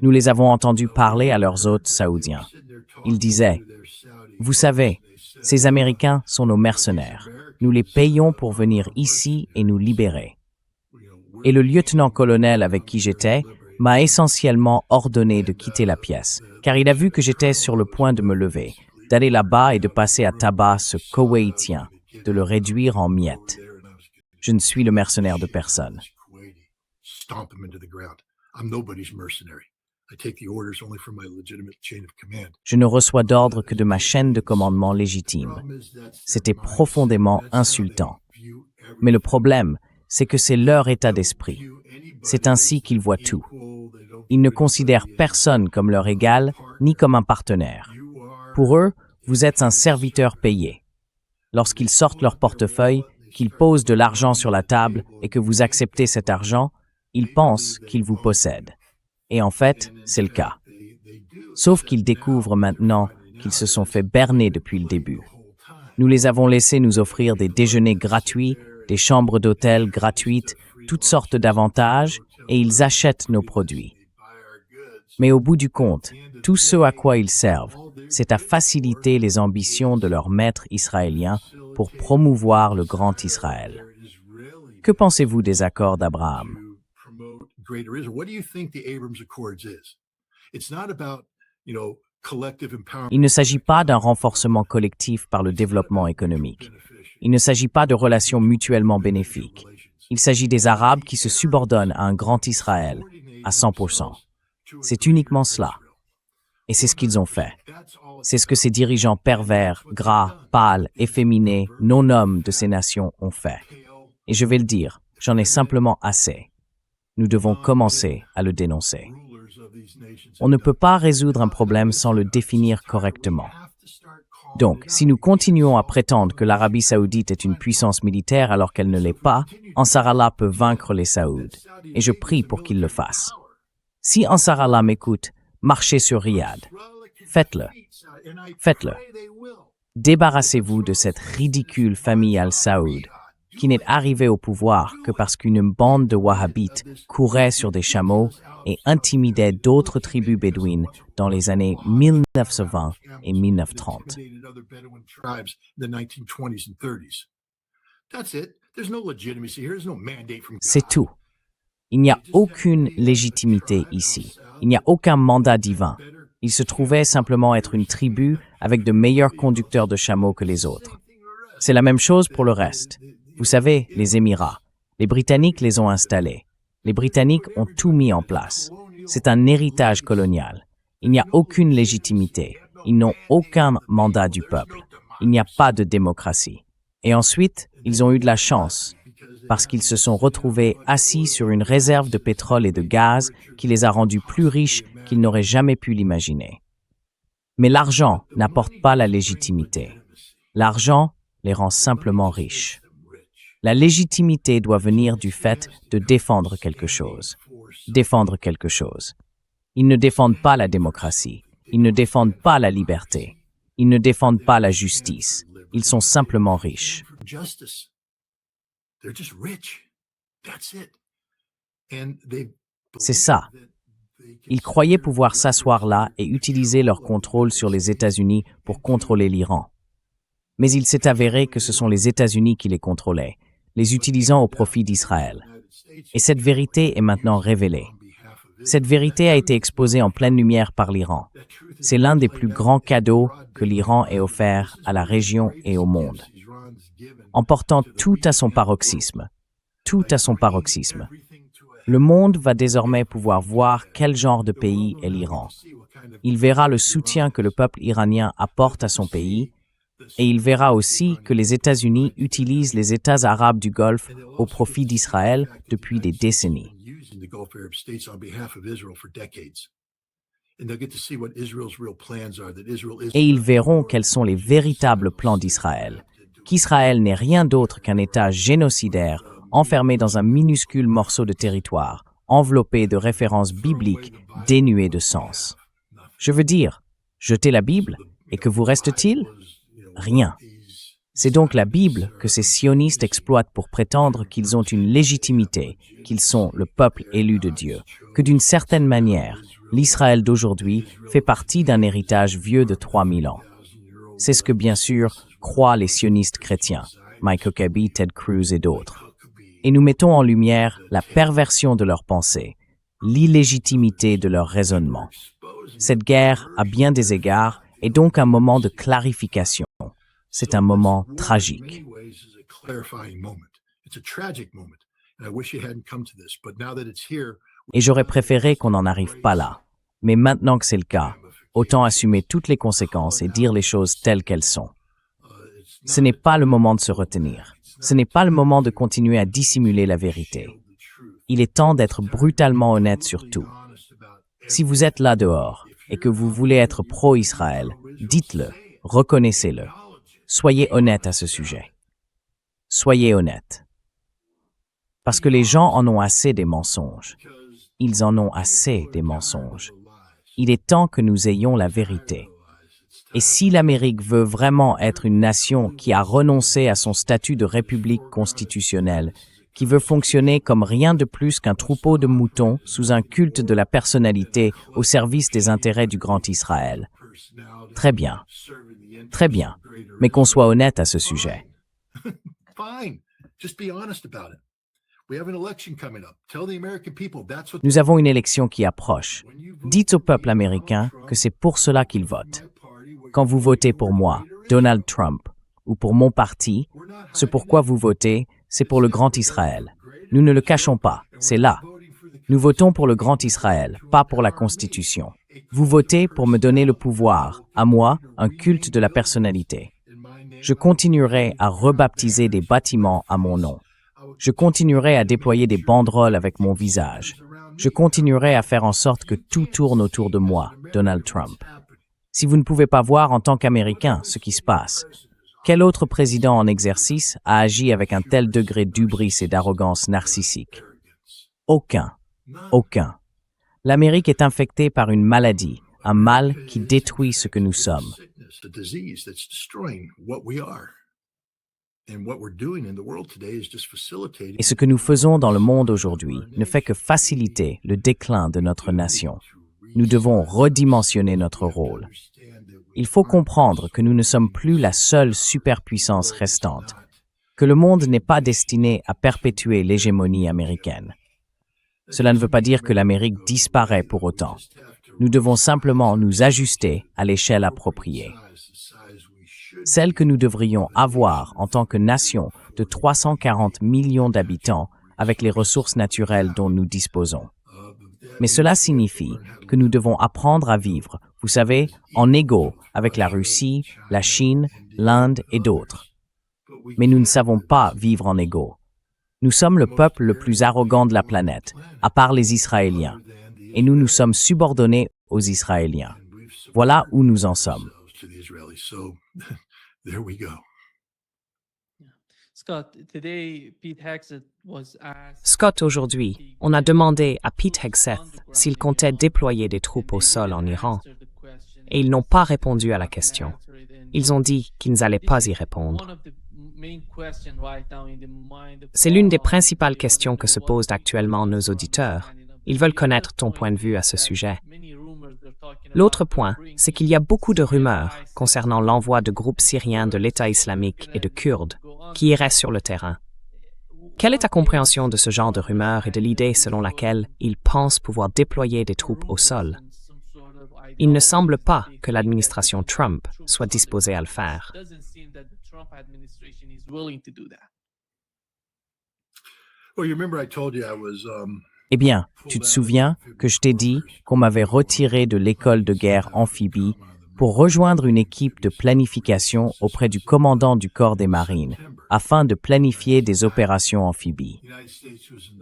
Speaker 2: Nous les avons entendus parler à leurs hôtes saoudiens. Ils disaient, « Vous savez, ces Américains sont nos mercenaires. Nous les payons pour venir ici et nous libérer. » Et le lieutenant-colonel avec qui j'étais m'a essentiellement ordonné de quitter la pièce, car il a vu que j'étais sur le point de me lever, d'aller là-bas et de passer à tabac ce Koweïtien, de le réduire en miettes. Je ne suis le mercenaire de personne. Je ne reçois d'ordre que de ma chaîne de commandement légitime. C'était profondément insultant. Mais le problème, c'est que c'est leur état d'esprit. C'est ainsi qu'ils voient tout. Ils ne considèrent personne comme leur égal, ni comme un partenaire. Pour eux, vous êtes un serviteur payé. Lorsqu'ils sortent leur portefeuille, qu'ils posent de l'argent sur la table et que vous acceptez cet argent, ils pensent qu'ils vous possèdent. Et en fait, c'est le cas. Sauf qu'ils découvrent maintenant qu'ils se sont fait berner depuis le début. Nous les avons laissés nous offrir des déjeuners gratuits, des chambres d'hôtel gratuites, toutes sortes d'avantages, et ils achètent nos produits. Mais au bout du compte, tout ce à quoi ils servent, c'est à faciliter les ambitions de leurs maîtres israéliens pour promouvoir le grand Israël. Que pensez-vous des accords d'Abraham? Il ne s'agit pas d'un renforcement collectif par le développement économique. Il ne s'agit pas de relations mutuellement bénéfiques. Il s'agit des Arabes qui se subordonnent à un grand Israël, à 100%. C'est uniquement cela. Et c'est ce qu'ils ont fait. C'est ce que ces dirigeants pervers, gras, pâles, efféminés, non-hommes de ces nations ont fait. Et je vais le dire, j'en ai simplement assez. Nous devons commencer à le dénoncer. On ne peut pas résoudre un problème sans le définir correctement. Donc, si nous continuons à prétendre que l'Arabie saoudite est une puissance militaire alors qu'elle ne l'est pas, Ansar Allah peut vaincre les Saouds. Et je prie pour qu'il le fasse. Si Ansar Allah m'écoute, marchez sur Riyad. Faites-le. Faites-le. Débarrassez-vous de cette ridicule famille al-Saoud qui n'est arrivée au pouvoir que parce qu'une bande de Wahhabites courait sur des chameaux et intimidait d'autres tribus bédouines dans les années 1920 et 1930. C'est tout. Il n'y a aucune légitimité ici. Il n'y a aucun mandat divin. Ils se trouvaient simplement être une tribu avec de meilleurs conducteurs de chameaux que les autres. C'est la même chose pour le reste. Vous savez, les Émirats. Les Britanniques les ont installés. Les Britanniques ont tout mis en place. C'est un héritage colonial. Il n'y a aucune légitimité. Ils n'ont aucun mandat du peuple. Il n'y a pas de démocratie. Et ensuite, ils ont eu de la chance, parce qu'ils se sont retrouvés assis sur une réserve de pétrole et de gaz qui les a rendus plus riches qu'ils n'auraient jamais pu l'imaginer. Mais l'argent n'apporte pas la légitimité. L'argent les rend simplement riches. La légitimité doit venir du fait de défendre quelque chose. Défendre quelque chose. Ils ne défendent pas la démocratie. Ils ne défendent pas la liberté. Ils ne défendent pas la justice. Ils sont simplement riches. C'est ça. Ils croyaient pouvoir s'asseoir là et utiliser leur contrôle sur les États-Unis pour contrôler l'Iran. Mais il s'est avéré que ce sont les États-Unis qui les contrôlaient, les utilisant au profit d'Israël. Et cette vérité est maintenant révélée. Cette vérité a été exposée en pleine lumière par l'Iran. C'est l'un des plus grands cadeaux que l'Iran ait offert à la région et au monde. En portant tout à son paroxysme. Tout à son paroxysme. Le monde va désormais pouvoir voir quel genre de pays est l'Iran. Il verra le soutien que le peuple iranien apporte à son pays, et il verra aussi que les États-Unis utilisent les États arabes du Golfe au profit d'Israël depuis des décennies. Et ils verront quels sont les véritables plans d'Israël, qu'Israël n'est rien d'autre qu'un État génocidaire enfermé dans un minuscule morceau de territoire, enveloppé de références bibliques dénuées de sens. Je veux dire, jetez la Bible, et que vous reste-t-il? Rien. C'est donc la Bible que ces sionistes exploitent pour prétendre qu'ils ont une légitimité, qu'ils sont le peuple élu de Dieu, que d'une certaine manière, l'Israël d'aujourd'hui fait partie d'un héritage vieux de 3000 ans. C'est ce que, bien sûr, croient les sionistes chrétiens, Mike Huckabee, Ted Cruz et d'autres. Et nous mettons en lumière la perversion de leurs pensées, l'illégitimité de leur raisonnement. Cette guerre, à bien des égards, est donc un moment de clarification. C'est un moment tragique. Et j'aurais préféré qu'on n'en arrive pas là. Mais maintenant que c'est le cas, autant assumer toutes les conséquences et dire les choses telles qu'elles sont. Ce n'est pas le moment de se retenir. Ce n'est pas le moment de continuer à dissimuler la vérité. Il est temps d'être brutalement honnête sur tout. Si vous êtes là dehors et que vous voulez être pro-Israël, dites-le, reconnaissez-le. Soyez honnête à ce sujet. Soyez honnête. Parce que les gens en ont assez des mensonges. Ils en ont assez des mensonges. Il est temps que nous ayons la vérité. Et si l'Amérique veut vraiment être une nation qui a renoncé à son statut de république constitutionnelle, qui veut fonctionner comme rien de plus qu'un troupeau de moutons sous un culte de la personnalité au service des intérêts du grand Israël. Très bien. Très bien. Mais qu'on soit honnête à ce sujet. Nous avons une élection qui approche. Dites au peuple américain que c'est pour cela qu'il vote. Quand vous votez pour moi, Donald Trump, ou pour mon parti, ce pourquoi vous votez, c'est pour le Grand Israël. Nous ne le cachons pas, c'est là. Nous votons pour le Grand Israël, pas pour la Constitution. Vous votez pour me donner le pouvoir, à moi, un culte de la personnalité. Je continuerai à rebaptiser des bâtiments à mon nom. Je continuerai à déployer des banderoles avec mon visage. Je continuerai à faire en sorte que tout tourne autour de moi, Donald Trump. Si vous ne pouvez pas voir en tant qu'Américain ce qui se passe, quel autre président en exercice a agi avec un tel degré d'hubris et d'arrogance narcissique? Aucun. Aucun. L'Amérique est infectée par une maladie, un mal qui détruit ce que nous sommes. Et ce que nous faisons dans le monde aujourd'hui ne fait que faciliter le déclin de notre nation. Nous devons redimensionner notre rôle. Il faut comprendre que nous ne sommes plus la seule superpuissance restante, que le monde n'est pas destiné à perpétuer l'hégémonie américaine. Cela ne veut pas dire que l'Amérique disparaît pour autant. Nous devons simplement nous ajuster à l'échelle appropriée. Celle que nous devrions avoir en tant que nation de 340 millions d'habitants avec les ressources naturelles dont nous disposons. Mais cela signifie que nous devons apprendre à vivre, vous savez, en égaux avec la Russie, la Chine, l'Inde et d'autres. Mais nous ne savons pas vivre en égaux. Nous sommes le peuple le plus arrogant de la planète, à part les Israéliens, et nous nous sommes subordonnés aux Israéliens. Voilà où nous en sommes.
Speaker 1: Scott, aujourd'hui, on a demandé à Pete Hegseth s'il comptait déployer des troupes au sol en Iran, et ils n'ont pas répondu à la question. Ils ont dit qu'ils n'allaient pas y répondre. C'est l'une des principales questions que se posent actuellement nos auditeurs. Ils veulent connaître ton point de vue à ce sujet. L'autre point, c'est qu'il y a beaucoup de rumeurs concernant l'envoi de groupes syriens de l'État islamique et de Kurdes qui iraient sur le terrain. Quelle est ta compréhension de ce genre de rumeurs et de l'idée selon laquelle ils pensent pouvoir déployer des troupes au sol? Il ne semble pas que l'administration Trump soit disposée à le faire.
Speaker 2: Eh bien, tu te souviens que je t'ai dit qu'on m'avait retiré de l'école de guerre amphibie pour rejoindre une équipe de planification auprès du commandant du corps des marines afin de planifier des opérations amphibies.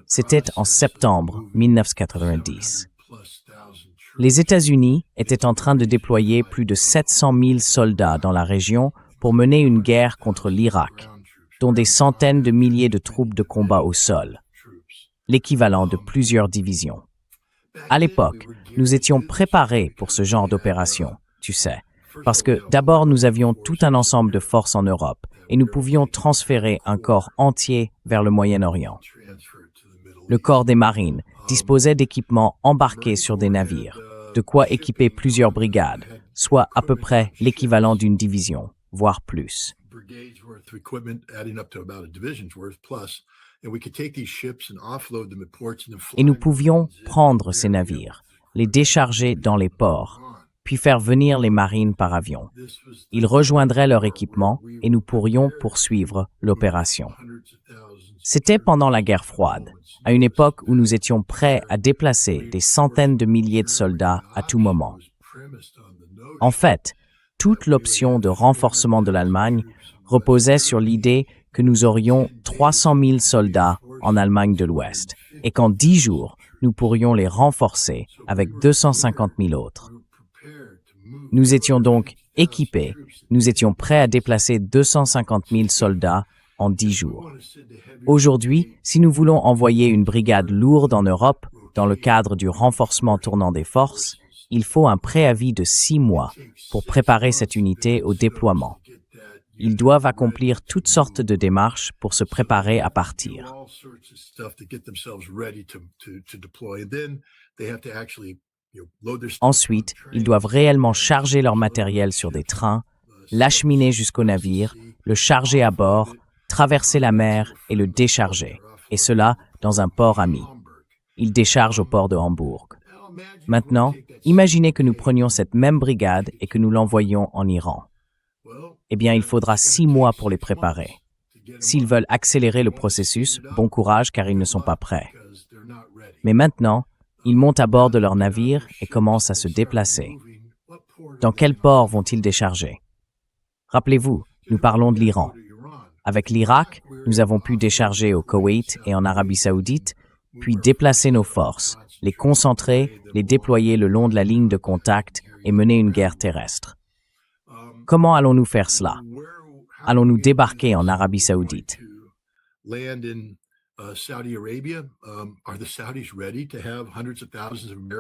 Speaker 2: C'était en septembre 1990. Les États-Unis étaient en train de déployer plus de 700 000 soldats dans la région pour mener une guerre contre l'Irak, dont des centaines de milliers de troupes de combat au sol, l'équivalent de plusieurs divisions. À l'époque, nous étions préparés pour ce genre d'opération, tu sais, parce que d'abord nous avions tout un ensemble de forces en Europe et nous pouvions transférer un corps entier vers le Moyen-Orient. Le corps des marines disposait d'équipements embarqués sur des navires, de quoi équiper plusieurs brigades, soit à peu près l'équivalent d'une division, voire plus. Et nous pouvions prendre ces navires, les décharger dans les ports, puis faire venir les marines par avion. Ils rejoindraient leur équipement et nous pourrions poursuivre l'opération. C'était pendant la guerre froide, à une époque où nous étions prêts à déplacer des centaines de milliers de soldats à tout moment. En fait, toute l'option de renforcement de l'Allemagne reposait sur l'idée que nous aurions 300 000 soldats en Allemagne de l'Ouest et qu'en 10 jours, nous pourrions les renforcer avec 250 000 autres. Nous étions donc équipés, nous étions prêts à déplacer 250 000 soldats en 10 jours. Aujourd'hui, si nous voulons envoyer une brigade lourde en Europe, dans le cadre du renforcement tournant des forces, il faut un préavis de 6 mois pour préparer cette unité au déploiement. Ils doivent accomplir toutes sortes de démarches pour se préparer à partir. Ensuite, ils doivent réellement charger leur matériel sur des trains, l'acheminer jusqu'au navire, le charger à bord, traverser la mer et le décharger, et cela dans un port ami. Ils déchargent au port de Hambourg. Maintenant, imaginez que nous prenions cette même brigade et que nous l'envoyions en Iran. Eh bien, il faudra 6 mois pour les préparer. S'ils veulent accélérer le processus, bon courage car ils ne sont pas prêts. Mais maintenant, ils montent à bord de leur navire et commencent à se déplacer. Dans quel port vont-ils décharger? Rappelez-vous, nous parlons de l'Iran. Avec l'Irak, nous avons pu décharger au Koweït et en Arabie Saoudite, puis déplacer nos forces, les concentrer, les déployer le long de la ligne de contact et mener une guerre terrestre. Comment allons-nous faire cela? Allons-nous débarquer en Arabie Saoudite?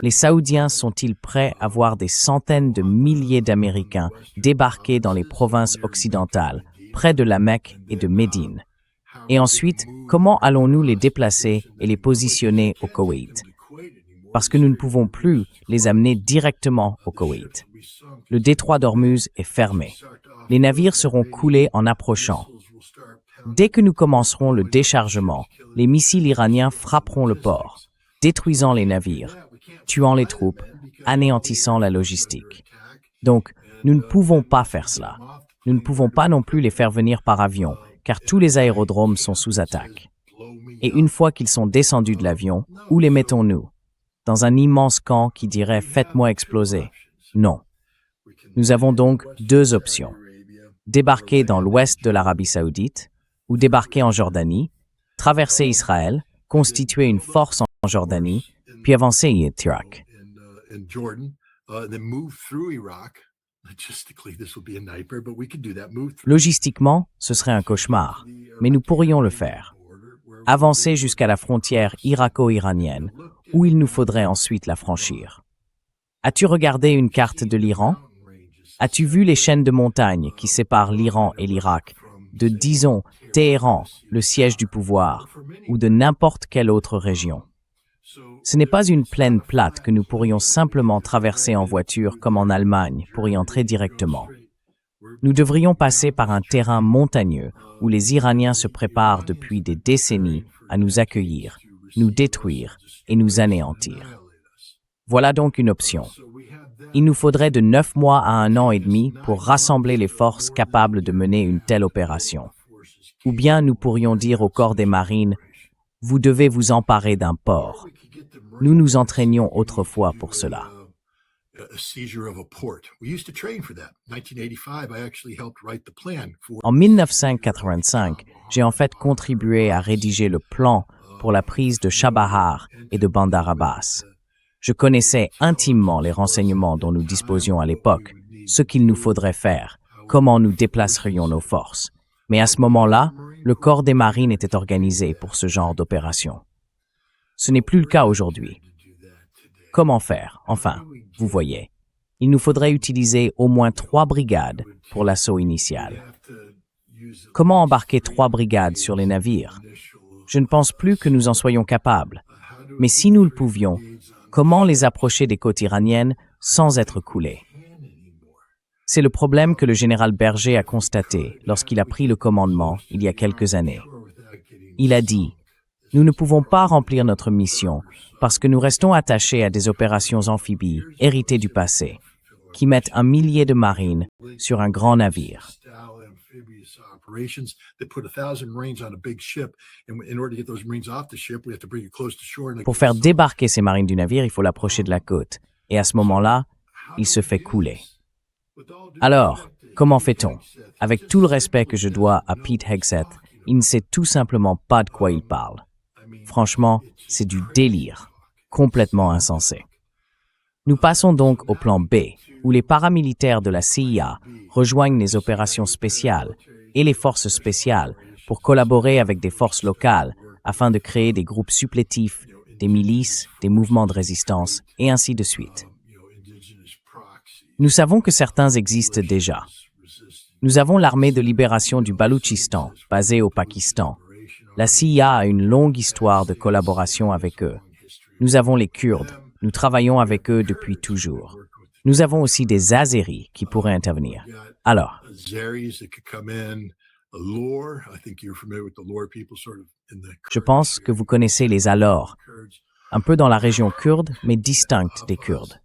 Speaker 2: Les Saoudiens sont-ils prêts à voir des centaines de milliers d'Américains débarquer dans les provinces occidentales, près de la Mecque et de Médine? Et ensuite, comment allons-nous les déplacer et les positionner au Koweït? Parce que nous ne pouvons plus les amener directement au Koweït. Le détroit d'Ormuz est fermé. Les navires seront coulés en approchant. Dès que nous commencerons le déchargement, les missiles iraniens frapperont le port, détruisant les navires, tuant les troupes, anéantissant la logistique. Donc, nous ne pouvons pas faire cela. Nous ne pouvons pas non plus les faire venir par avion, car tous les aérodromes sont sous attaque. Et une fois qu'ils sont descendus de l'avion, où les mettons-nous? Dans un immense camp qui dirait « Faites-moi exploser ». Non. Nous avons donc 2 options. Débarquer dans l'ouest de l'Arabie Saoudite, ou débarquer en Jordanie, traverser Israël, constituer une force en Jordanie, puis avancer en Irak. Logistiquement, ce serait un cauchemar, mais nous pourrions le faire. Avancer jusqu'à la frontière irako-iranienne, où il nous faudrait ensuite la franchir. As-tu regardé une carte de l'Iran? As-tu vu les chaînes de montagnes qui séparent l'Iran et l'Irak de, disons, Téhéran, le siège du pouvoir, ou de n'importe quelle autre région? Ce n'est pas une plaine plate que nous pourrions simplement traverser en voiture comme en Allemagne pour y entrer directement. Nous devrions passer par un terrain montagneux où les Iraniens se préparent depuis des décennies à nous accueillir, nous détruire et nous anéantir. Voilà donc une option. Il nous faudrait de 9 mois à 1 an et demi pour rassembler les forces capables de mener une telle opération. Ou bien nous pourrions dire au corps des marines, « Vous devez vous emparer d'un port. » Nous nous entraînions autrefois pour cela. En 1985, j'ai en fait contribué à rédiger le plan pour la prise de Chabahar et de Bandar Abbas. Je connaissais intimement les renseignements dont nous disposions à l'époque, ce qu'il nous faudrait faire, comment nous déplacerions nos forces. Mais à ce moment-là, le corps des marines était organisé pour ce genre d'opération. Ce n'est plus le cas aujourd'hui. Comment faire? Enfin, vous voyez, il nous faudrait utiliser au moins 3 brigades pour l'assaut initial. Comment embarquer 3 brigades sur les navires? Je ne pense plus que nous en soyons capables. Mais si nous le pouvions, comment les approcher des côtes iraniennes sans être coulés? C'est le problème que le général Berger a constaté lorsqu'il a pris le commandement il y a quelques années. Il a dit « Nous ne pouvons pas remplir notre mission parce que nous restons attachés à des opérations amphibies héritées du passé, qui mettent 1 millier de marines sur un grand navire. » Pour faire débarquer ces marines du navire, il faut l'approcher de la côte. Et à ce moment-là, il se fait couler. Alors, comment fait-on? Avec tout le respect que je dois à Pete Hegseth, il ne sait tout simplement pas de quoi il parle. Franchement, c'est du délire, complètement insensé. Nous passons donc au plan B, où les paramilitaires de la CIA rejoignent les opérations spéciales et les forces spéciales pour collaborer avec des forces locales afin de créer des groupes supplétifs, des milices, des mouvements de résistance et ainsi de suite. Nous savons que certains existent déjà. Nous avons l'armée de libération du Baloutchistan, basée au Pakistan. La CIA a une longue histoire de collaboration avec eux. Nous avons les Kurdes. Nous travaillons avec eux depuis toujours. Nous avons aussi des Azéris qui pourraient intervenir. Alors, je pense que vous connaissez les Alors, un peu dans la région kurde, mais distincte des Kurdes.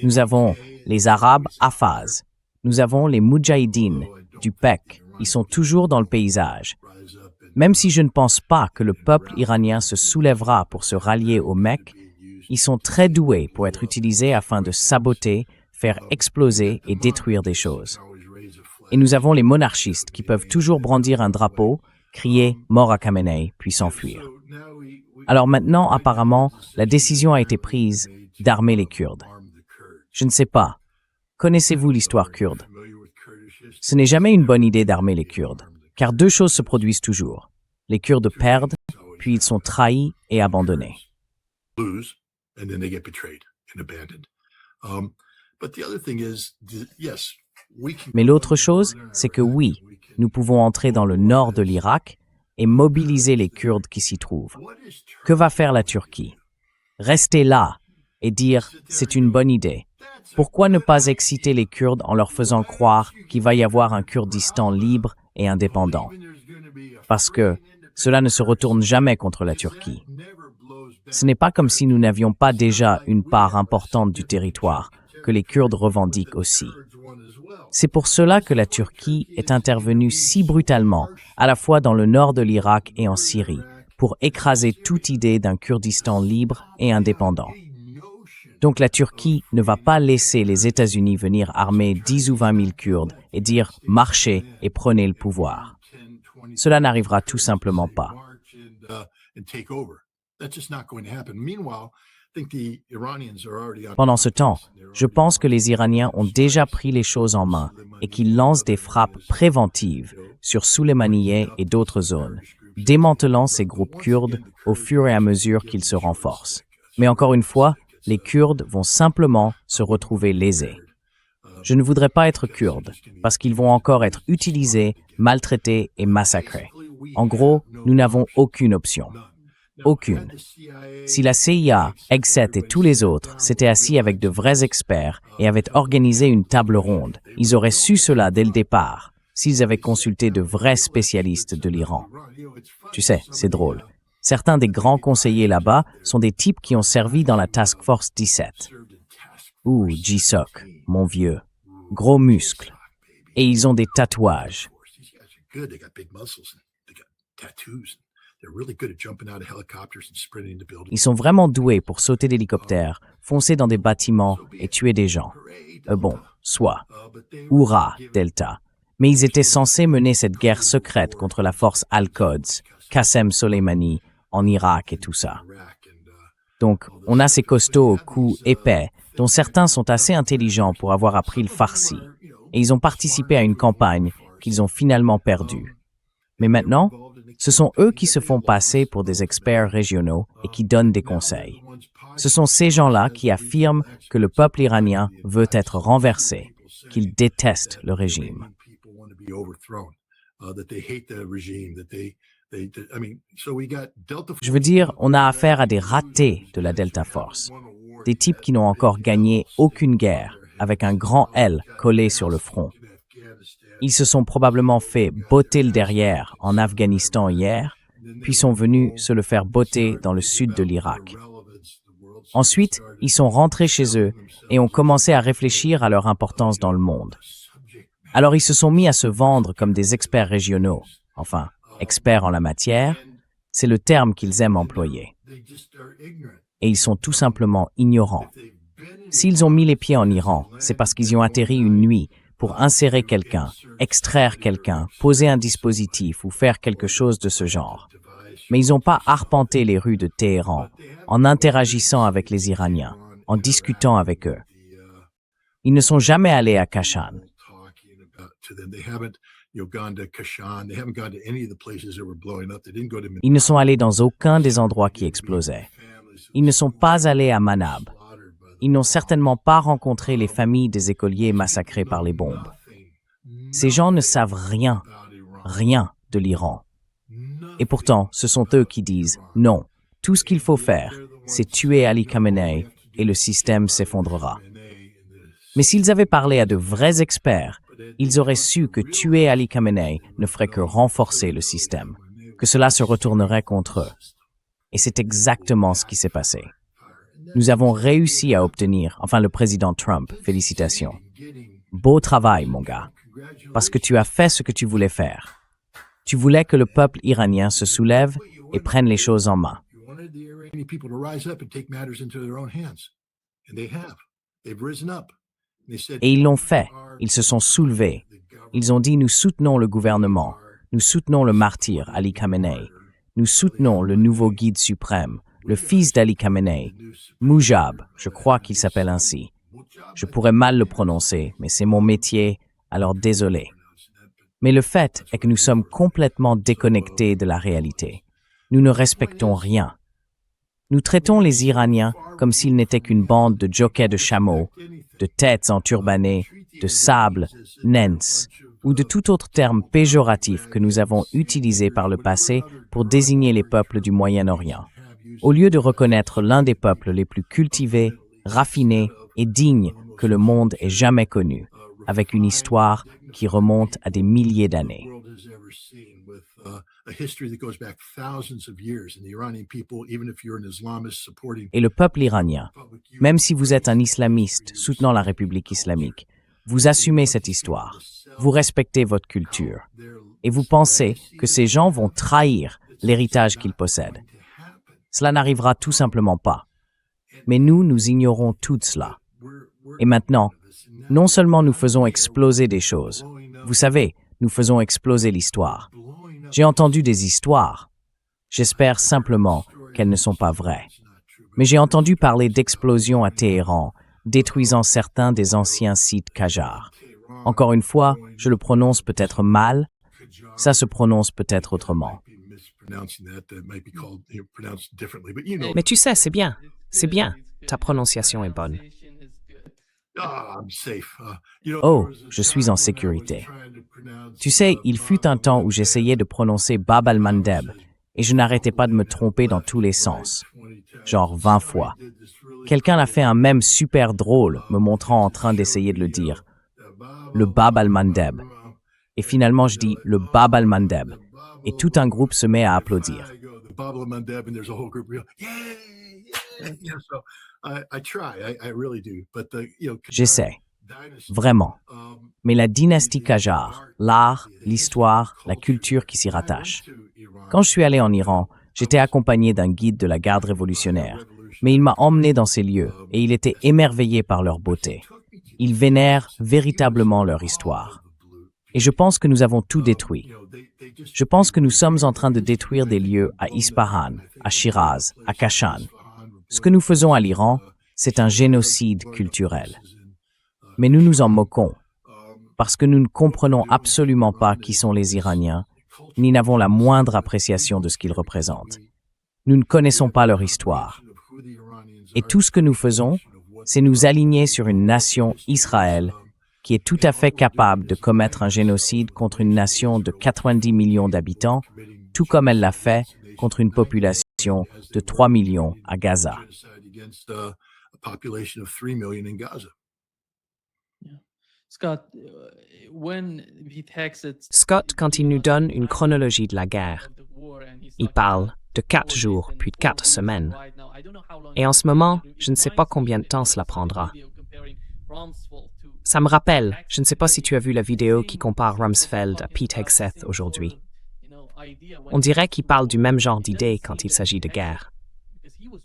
Speaker 2: Nous avons les Arabes Hafaz. Nous avons les Moudjahidines du PEC. Ils sont toujours dans le paysage. Même si je ne pense pas que le peuple iranien se soulèvera pour se rallier au MEC, ils sont très doués pour être utilisés afin de saboter, faire exploser et détruire des choses. Et nous avons les monarchistes qui peuvent toujours brandir un drapeau, crier « Mort à Khamenei » puis s'enfuir. Alors maintenant, apparemment, la décision a été prise d'armer les Kurdes. Je ne sais pas. Connaissez-vous l'histoire kurde? Ce n'est jamais une bonne idée d'armer les Kurdes, car deux choses se produisent toujours. Les Kurdes perdent, puis ils sont trahis et abandonnés. Mais l'autre chose, c'est que oui, nous pouvons entrer dans le nord de l'Irak et mobiliser les Kurdes qui s'y trouvent. Que va faire la Turquie? Rester là et dire « c'est une bonne idée ». Pourquoi ne pas exciter les Kurdes en leur faisant croire qu'il va y avoir un Kurdistan libre et indépendant? Parce que cela ne se retourne jamais contre la Turquie. Ce n'est pas comme si nous n'avions pas déjà une part importante du territoire que les Kurdes revendiquent aussi. C'est pour cela que la Turquie est intervenue si brutalement, à la fois dans le nord de l'Irak et en Syrie, pour écraser toute idée d'un Kurdistan libre et indépendant. Donc la Turquie ne va pas laisser les États-Unis venir armer 10 ou 20 000 Kurdes et dire « marchez et prenez le pouvoir ». Cela n'arrivera tout simplement pas. Pendant ce temps, je pense que les Iraniens ont déjà pris les choses en main et qu'ils lancent des frappes préventives sur Souleymaniye et d'autres zones, démantelant ces groupes kurdes au fur et à mesure qu'ils se renforcent. Mais encore une fois, les Kurdes vont simplement se retrouver lésés. Je ne voudrais pas être kurde, parce qu'ils vont encore être utilisés, maltraités et massacrés. En gros, nous n'avons aucune option. Aucune. Si la CIA, Exet et tous les autres s'étaient assis avec de vrais experts et avaient organisé une table ronde, ils auraient su cela dès le départ, s'ils avaient consulté de vrais spécialistes de l'Iran. Tu sais, c'est drôle. Certains des grands conseillers là-bas sont des types qui ont servi dans la Task Force 17. Ouh, GSOC, mon vieux. Gros muscles. Et ils ont des tatouages. Ils sont vraiment doués pour sauter d'hélicoptères, foncer dans des bâtiments et tuer des gens. Soit. Hourra, Delta. Mais ils étaient censés mener cette guerre secrète contre la force Al-Quds, Qassem Soleimani, en Irak et tout ça. Donc, on a ces costauds au cou épais, dont certains sont assez intelligents pour avoir appris le farsi, et ils ont participé à une campagne qu'ils ont finalement perdue. Mais maintenant, ce sont eux qui se font passer pour des experts régionaux et qui donnent des conseils. Ce sont ces gens-là qui affirment que le peuple iranien veut être renversé, qu'il déteste le régime. Je veux dire, on a affaire à des ratés de la Delta Force, des types qui n'ont encore gagné aucune guerre, avec un grand L collé sur le front. Ils se sont probablement fait botter le derrière en Afghanistan hier, puis sont venus se le faire botter dans le sud de l'Irak. Ensuite, ils sont rentrés chez eux et ont commencé à réfléchir à leur importance dans le monde. Alors ils se sont mis à se vendre comme des experts régionaux, enfin, experts en la matière, c'est le terme qu'ils aiment employer. Et ils sont tout simplement ignorants. S'ils ont mis les pieds en Iran, c'est parce qu'ils y ont atterri une nuit pour insérer quelqu'un, extraire quelqu'un, poser un dispositif ou faire quelque chose de ce genre. Mais ils n'ont pas arpenté les rues de Téhéran en interagissant avec les Iraniens, en discutant avec eux. Ils ne sont jamais allés à Kashan. Ils ne sont allés dans aucun des endroits qui explosaient. Ils ne sont pas allés à Manab. Ils n'ont certainement pas rencontré les familles des écoliers massacrés par les bombes. Ces gens ne savent rien de l'Iran. Et pourtant, ce sont eux qui disent « Non, tout ce qu'il faut faire, c'est tuer Ali Khamenei et le système s'effondrera ». Mais s'ils avaient parlé à de vrais experts, ils auraient su que tuer Ali Khamenei ne ferait que renforcer le système, que cela se retournerait contre eux. Et c'est exactement ce qui s'est passé. Nous avons réussi à obtenir, enfin le président Trump, félicitations. Beau travail, mon gars, parce que tu as fait ce que tu voulais faire. Tu voulais que le peuple iranien se soulève et prenne les choses en main. Et ils l'ont fait. Ils se sont soulevés. Ils ont dit « Nous soutenons le gouvernement. Nous soutenons le martyr Ali Khamenei. Nous soutenons le nouveau guide suprême, le fils d'Ali Khamenei, Mujab, je crois qu'il s'appelle ainsi. Je pourrais mal le prononcer, mais c'est mon métier, alors désolé. Mais le fait est que nous sommes complètement déconnectés de la réalité. Nous ne respectons rien. Nous traitons les Iraniens comme s'ils n'étaient qu'une bande de jockeys de chameaux, de têtes enturbanées, de sable, nens, ou de tout autre terme péjoratif que nous avons utilisé par le passé pour désigner les peuples du Moyen-Orient, au lieu de reconnaître l'un des peuples les plus cultivés, raffinés et dignes que le monde ait jamais connu, avec une histoire qui remonte à des milliers d'années. Et le peuple iranien, même si vous êtes un islamiste soutenant la République islamique, vous assumez cette histoire, vous respectez votre culture, et vous pensez que ces gens vont trahir l'héritage qu'ils possèdent. Cela n'arrivera tout simplement pas. Mais nous ignorons tout cela. Et maintenant, non seulement nous faisons exploser des choses, vous savez, nous faisons exploser l'histoire. J'ai entendu des histoires. J'espère simplement qu'elles ne sont pas vraies. Mais j'ai entendu parler d'explosions à Téhéran, détruisant certains des anciens sites Qajar. Encore une fois, je le prononce peut-être mal, ça se prononce peut-être autrement.
Speaker 1: Mais tu sais, c'est bien, ta prononciation est bonne.
Speaker 2: Oh, je suis en sécurité. Tu sais, il fut un temps où j'essayais de prononcer Bab al-Mandeb et je n'arrêtais pas de me tromper dans tous les sens, genre 20 fois. Quelqu'un a fait un mème super drôle me montrant en train d'essayer de le dire, le Bab al-Mandeb. Et finalement, je dis le Bab al-Mandeb et tout un groupe se met à applaudir. J'essaie, vraiment. Mais la dynastie Qajar, l'art, l'histoire, la culture qui s'y rattache. Quand je suis allé en Iran, j'étais accompagné d'un guide de la garde révolutionnaire, mais il m'a emmené dans ces lieux et il était émerveillé par leur beauté. Ils vénèrent véritablement leur histoire. Et je pense que nous avons tout détruit. Je pense que nous sommes en train de détruire des lieux à Ispahan, à Shiraz, à Kashan. Ce que nous faisons à l'Iran, c'est un génocide culturel. Mais nous nous en moquons, parce que nous ne comprenons absolument pas qui sont les Iraniens, ni n'avons la moindre appréciation de ce qu'ils représentent. Nous ne connaissons pas leur histoire. Et tout ce que nous faisons, c'est nous aligner sur une nation, Israël, qui est tout à fait capable de commettre un génocide contre une nation de 90 millions d'habitants, tout comme elle l'a fait contre une population de 3 millions à Gaza.
Speaker 1: Scott, quand il nous donne une chronologie de la guerre, il parle de 4 jours, puis de 4 semaines. Et en ce moment, je ne sais pas combien de temps cela prendra. Ça me rappelle, je ne sais pas si tu as vu la vidéo qui compare Rumsfeld à Pete Hegseth aujourd'hui. On dirait qu'il parle du même genre d'idées quand il s'agit de guerre.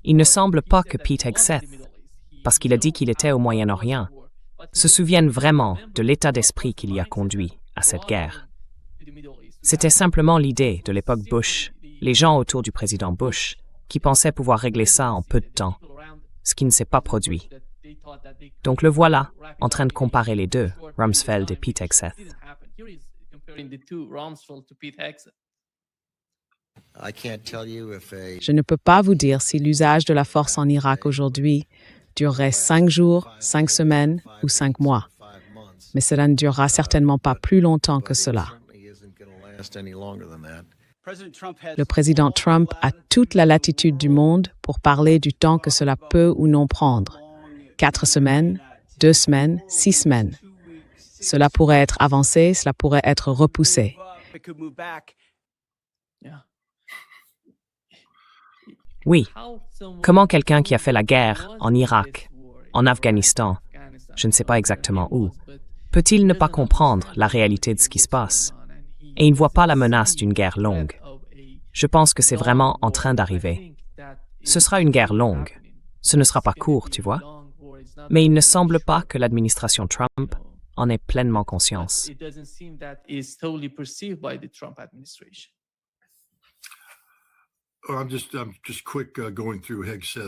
Speaker 1: Il ne semble pas que Pete Hegseth, parce qu'il a dit qu'il était au Moyen-Orient, se souvienne vraiment de l'état d'esprit qui l'y a conduit à cette guerre. C'était simplement l'idée de l'époque Bush, les gens autour du président Bush, qui pensaient pouvoir régler ça en peu de temps, ce qui ne s'est pas produit. Donc le voilà, en train de comparer les deux, Rumsfeld et Pete Hegseth.
Speaker 3: Je ne peux pas vous dire si l'usage de la force en Irak aujourd'hui durerait 5 jours, 5 semaines ou 5 mois. Mais cela ne durera certainement pas plus longtemps que cela. Le président Trump a toute la latitude du monde pour parler du temps que cela peut ou non prendre. 4 semaines, 2 semaines, 6 semaines. Cela pourrait être avancé, cela pourrait être repoussé.
Speaker 1: Oui. Comment quelqu'un qui a fait la guerre en Irak, en Afghanistan, je ne sais pas exactement où, peut-il ne pas comprendre la réalité de ce qui se passe? Et il ne voit pas la menace d'une guerre longue. Je pense que c'est vraiment en train d'arriver. Ce sera une guerre longue. Ce ne sera pas court, tu vois. Mais il ne semble pas que l'administration Trump en ait pleinement conscience.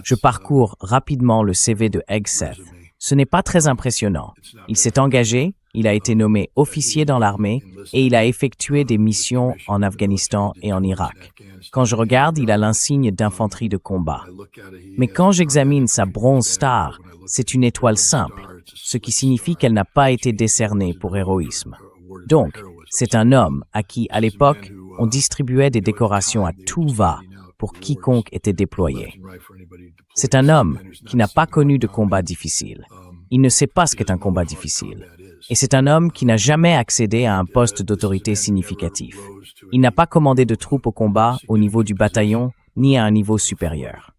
Speaker 2: Je parcours rapidement le CV de Hegseth. Ce n'est pas très impressionnant. Il s'est engagé, il a été nommé officier dans l'armée et il a effectué des missions en Afghanistan et en Irak. Quand je regarde, il a l'insigne d'infanterie de combat. Mais quand j'examine sa bronze star, c'est une étoile simple, ce qui signifie qu'elle n'a pas été décernée pour héroïsme. Donc, c'est un homme à qui, à l'époque, on distribuait des décorations à tout va pour quiconque était déployé. C'est un homme qui n'a pas connu de combat difficile. Il ne sait pas ce qu'est un combat difficile. Et c'est un homme qui n'a jamais accédé à un poste d'autorité significatif. Il n'a pas commandé de troupes au combat au niveau du bataillon ni à un niveau supérieur.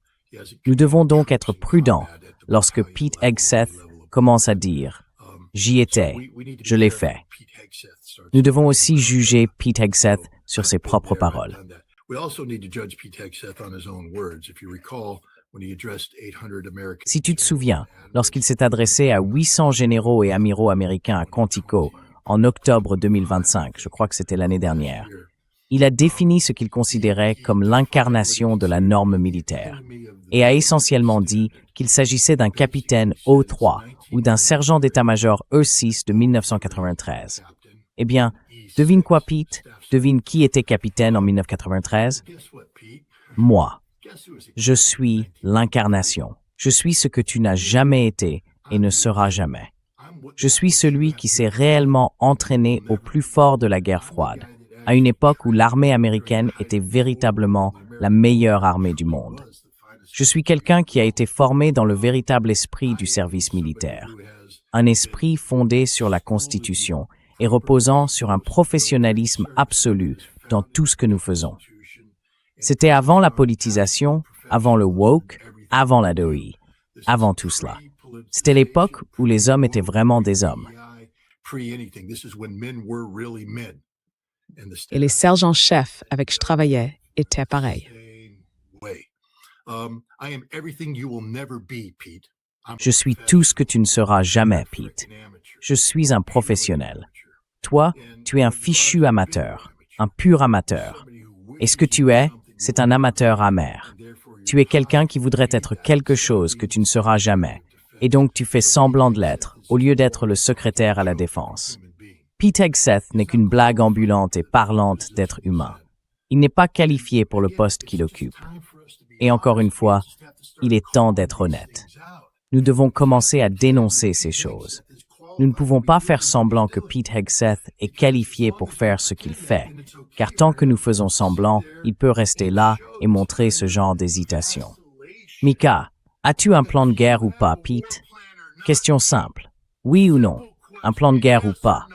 Speaker 2: Nous devons donc être prudents lorsque Pete Hegseth commence à dire « J'y étais, je l'ai fait ». Nous devons aussi juger Pete Hegseth sur ses propres paroles. Si tu te souviens, lorsqu'il s'est adressé à 800 généraux et amiraux américains à Quantico en octobre 2025, je crois que c'était l'année dernière, il a défini ce qu'il considérait comme l'incarnation de la norme militaire et a essentiellement dit qu'il s'agissait d'un capitaine O3 ou d'un sergent d'état-major E6 de 1993. Eh bien, devine quoi, Pete? Devine qui était capitaine en 1993? Moi. Je suis l'incarnation. Je suis ce que tu n'as jamais été et ne seras jamais. Je suis celui qui s'est réellement entraîné au plus fort de la guerre froide, à une époque où l'armée américaine était véritablement la meilleure armée du monde. Je suis quelqu'un qui a été formé dans le véritable esprit du service militaire, un esprit fondé sur la Constitution et reposant sur un professionnalisme absolu dans tout ce que nous faisons. C'était avant la politisation, avant le woke, avant la DOI, avant tout cela. C'était l'époque où les hommes étaient vraiment des hommes.
Speaker 3: Et les sergents-chefs avec qui je travaillais étaient pareils.
Speaker 2: Je suis tout ce que tu ne seras jamais, Pete. Je suis un professionnel. Toi, tu es un fichu amateur, un pur amateur. Et ce que tu es, c'est un amateur amer. Tu es quelqu'un qui voudrait être quelque chose que tu ne seras jamais. Et donc tu fais semblant de l'être, au lieu d'être le secrétaire à la défense. Pete Hegseth n'est qu'une blague ambulante et parlante d'être humain. Il n'est pas qualifié pour le poste qu'il occupe. Et encore une fois, il est temps d'être honnête. Nous devons commencer à dénoncer ces choses. Nous ne pouvons pas faire semblant que Pete Hegseth est qualifié pour faire ce qu'il fait, car tant que nous faisons semblant, il peut rester là et montrer ce genre d'hésitation. Mika, as-tu un plan de guerre ou pas, Pete? Question simple. Oui ou non? Un plan de guerre ou pas?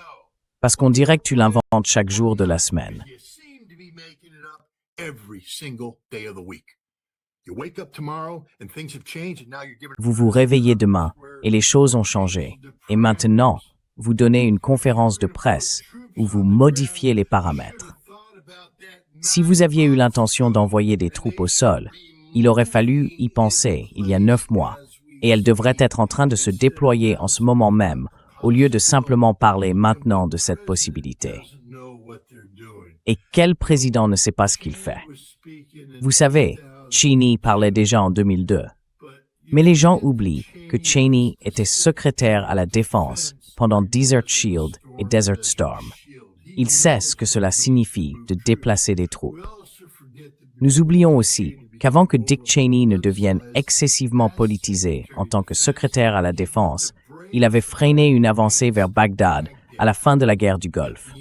Speaker 2: Parce qu'on dirait que tu l'inventes chaque jour de la semaine. Vous vous réveillez demain et les choses ont changé. Et maintenant, vous donnez une conférence de presse où vous modifiez les paramètres. Si vous aviez eu l'intention d'envoyer des troupes au sol, il aurait fallu y penser il y a 9 mois. Et elles devraient être en train de se déployer en ce moment même, au lieu de simplement parler maintenant de cette possibilité. Et quel président ne sait pas ce qu'il fait? Vous savez, Cheney parlait déjà en 2002. Mais les gens oublient que Cheney était secrétaire à la Défense pendant Desert Shield et Desert Storm. Il sait ce que cela signifie de déplacer des troupes. Nous oublions aussi qu'avant que Dick Cheney ne devienne excessivement politisé en tant que secrétaire à la Défense, il avait freiné une avancée vers Bagdad à la fin de la guerre du Golfe.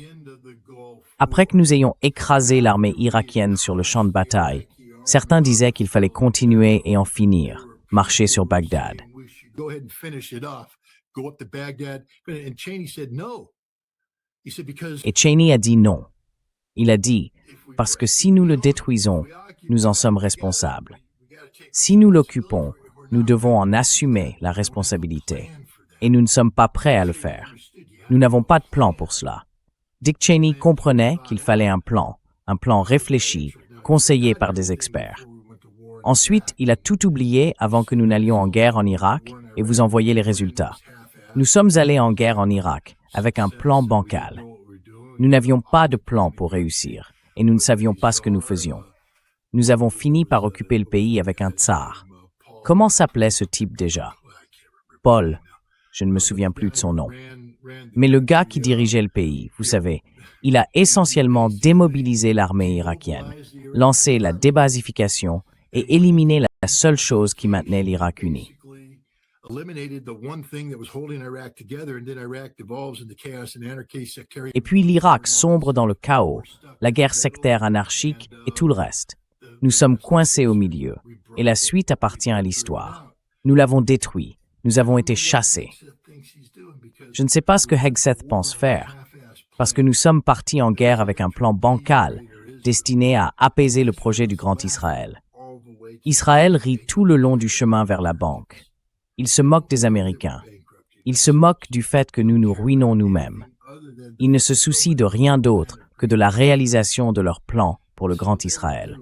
Speaker 2: Après que nous ayons écrasé l'armée irakienne sur le champ de bataille, certains disaient qu'il fallait continuer et en finir, marcher sur Bagdad. Et Cheney a dit non. Il a dit, parce que si nous le détruisons, nous en sommes responsables. Si nous l'occupons, nous devons en assumer la responsabilité. Et nous ne sommes pas prêts à le faire. Nous n'avons pas de plan pour cela. Dick Cheney comprenait qu'il fallait un plan réfléchi, conseillé par des experts. Ensuite, il a tout oublié avant que nous n'allions en guerre en Irak et vous envoyez les résultats. Nous sommes allés en guerre en Irak avec un plan bancal. Nous n'avions pas de plan pour réussir et nous ne savions pas ce que nous faisions. Nous avons fini par occuper le pays avec un tsar. Comment s'appelait ce type déjà? Paul. Je ne me souviens plus de son nom. Mais le gars qui dirigeait le pays, vous savez, il a essentiellement démobilisé l'armée irakienne, lancé la débasification et éliminé la seule chose qui maintenait l'Irak uni. Et puis l'Irak sombre dans le chaos, la guerre sectaire anarchique et tout le reste. Nous sommes coincés au milieu, et la suite appartient à l'histoire. Nous l'avons détruit. Nous avons été chassés. Je ne sais pas ce que Hegseth pense faire, parce que nous sommes partis en guerre avec un plan bancal, destiné à apaiser le projet du Grand Israël. Israël rit tout le long du chemin vers la banque. Il se moque des Américains. Il se moque du fait que nous nous ruinons nous-mêmes. Il ne se soucie de rien d'autre que de la réalisation de leur plan pour le Grand Israël.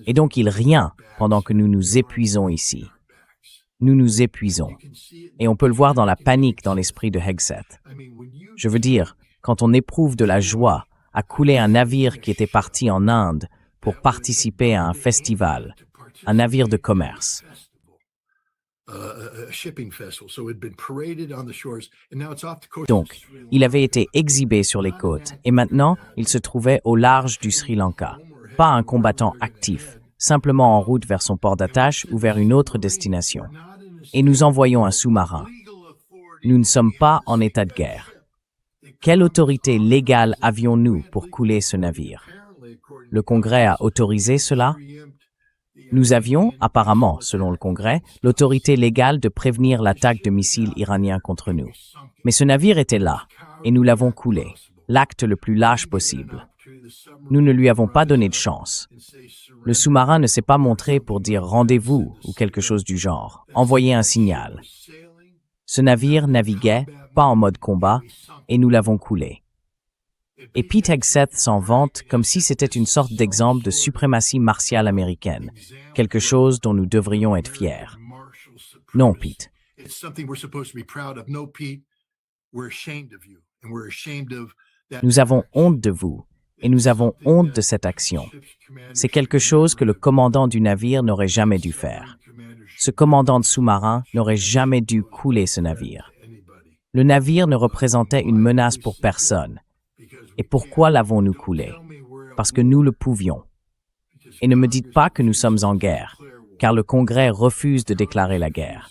Speaker 2: Et donc il rien pendant que nous nous épuisons ici. Nous nous épuisons. Et on peut le voir dans la panique dans l'esprit de Hegseth. Je veux dire, quand on éprouve de la joie à couler un navire qui était parti en Inde pour participer à un festival, un navire de commerce. Donc, il avait été exhibé sur les côtes et maintenant, il se trouvait au large du Sri Lanka. Pas un combattant actif, simplement en route vers son port d'attache ou vers une autre destination. Et nous envoyons un sous-marin. Nous ne sommes pas en état de guerre. Quelle autorité légale avions-nous pour couler ce navire? Le Congrès a autorisé cela? Nous avions, apparemment, selon le Congrès, l'autorité légale de prévenir l'attaque de missiles iraniens contre nous. Mais ce navire était là, et nous l'avons coulé, l'acte le plus lâche possible. Nous ne lui avons pas donné de chance. Le sous-marin ne s'est pas montré pour dire « rendez-vous » ou quelque chose du genre, envoyer un signal. Ce navire naviguait, pas en mode combat, et nous l'avons coulé. Et Pete Hegseth s'en vante comme si c'était une sorte d'exemple de suprématie martiale américaine, quelque chose dont nous devrions être fiers. Non, Pete. Nous avons honte de vous, et nous avons honte de cette action. C'est quelque chose que le commandant du navire n'aurait jamais dû faire. Ce commandant de sous-marin n'aurait jamais dû couler ce navire. Le navire ne représentait une menace pour personne. Et pourquoi l'avons-nous coulé? Parce que nous le pouvions. Et ne me dites pas que nous sommes en guerre, car le Congrès refuse de déclarer la guerre.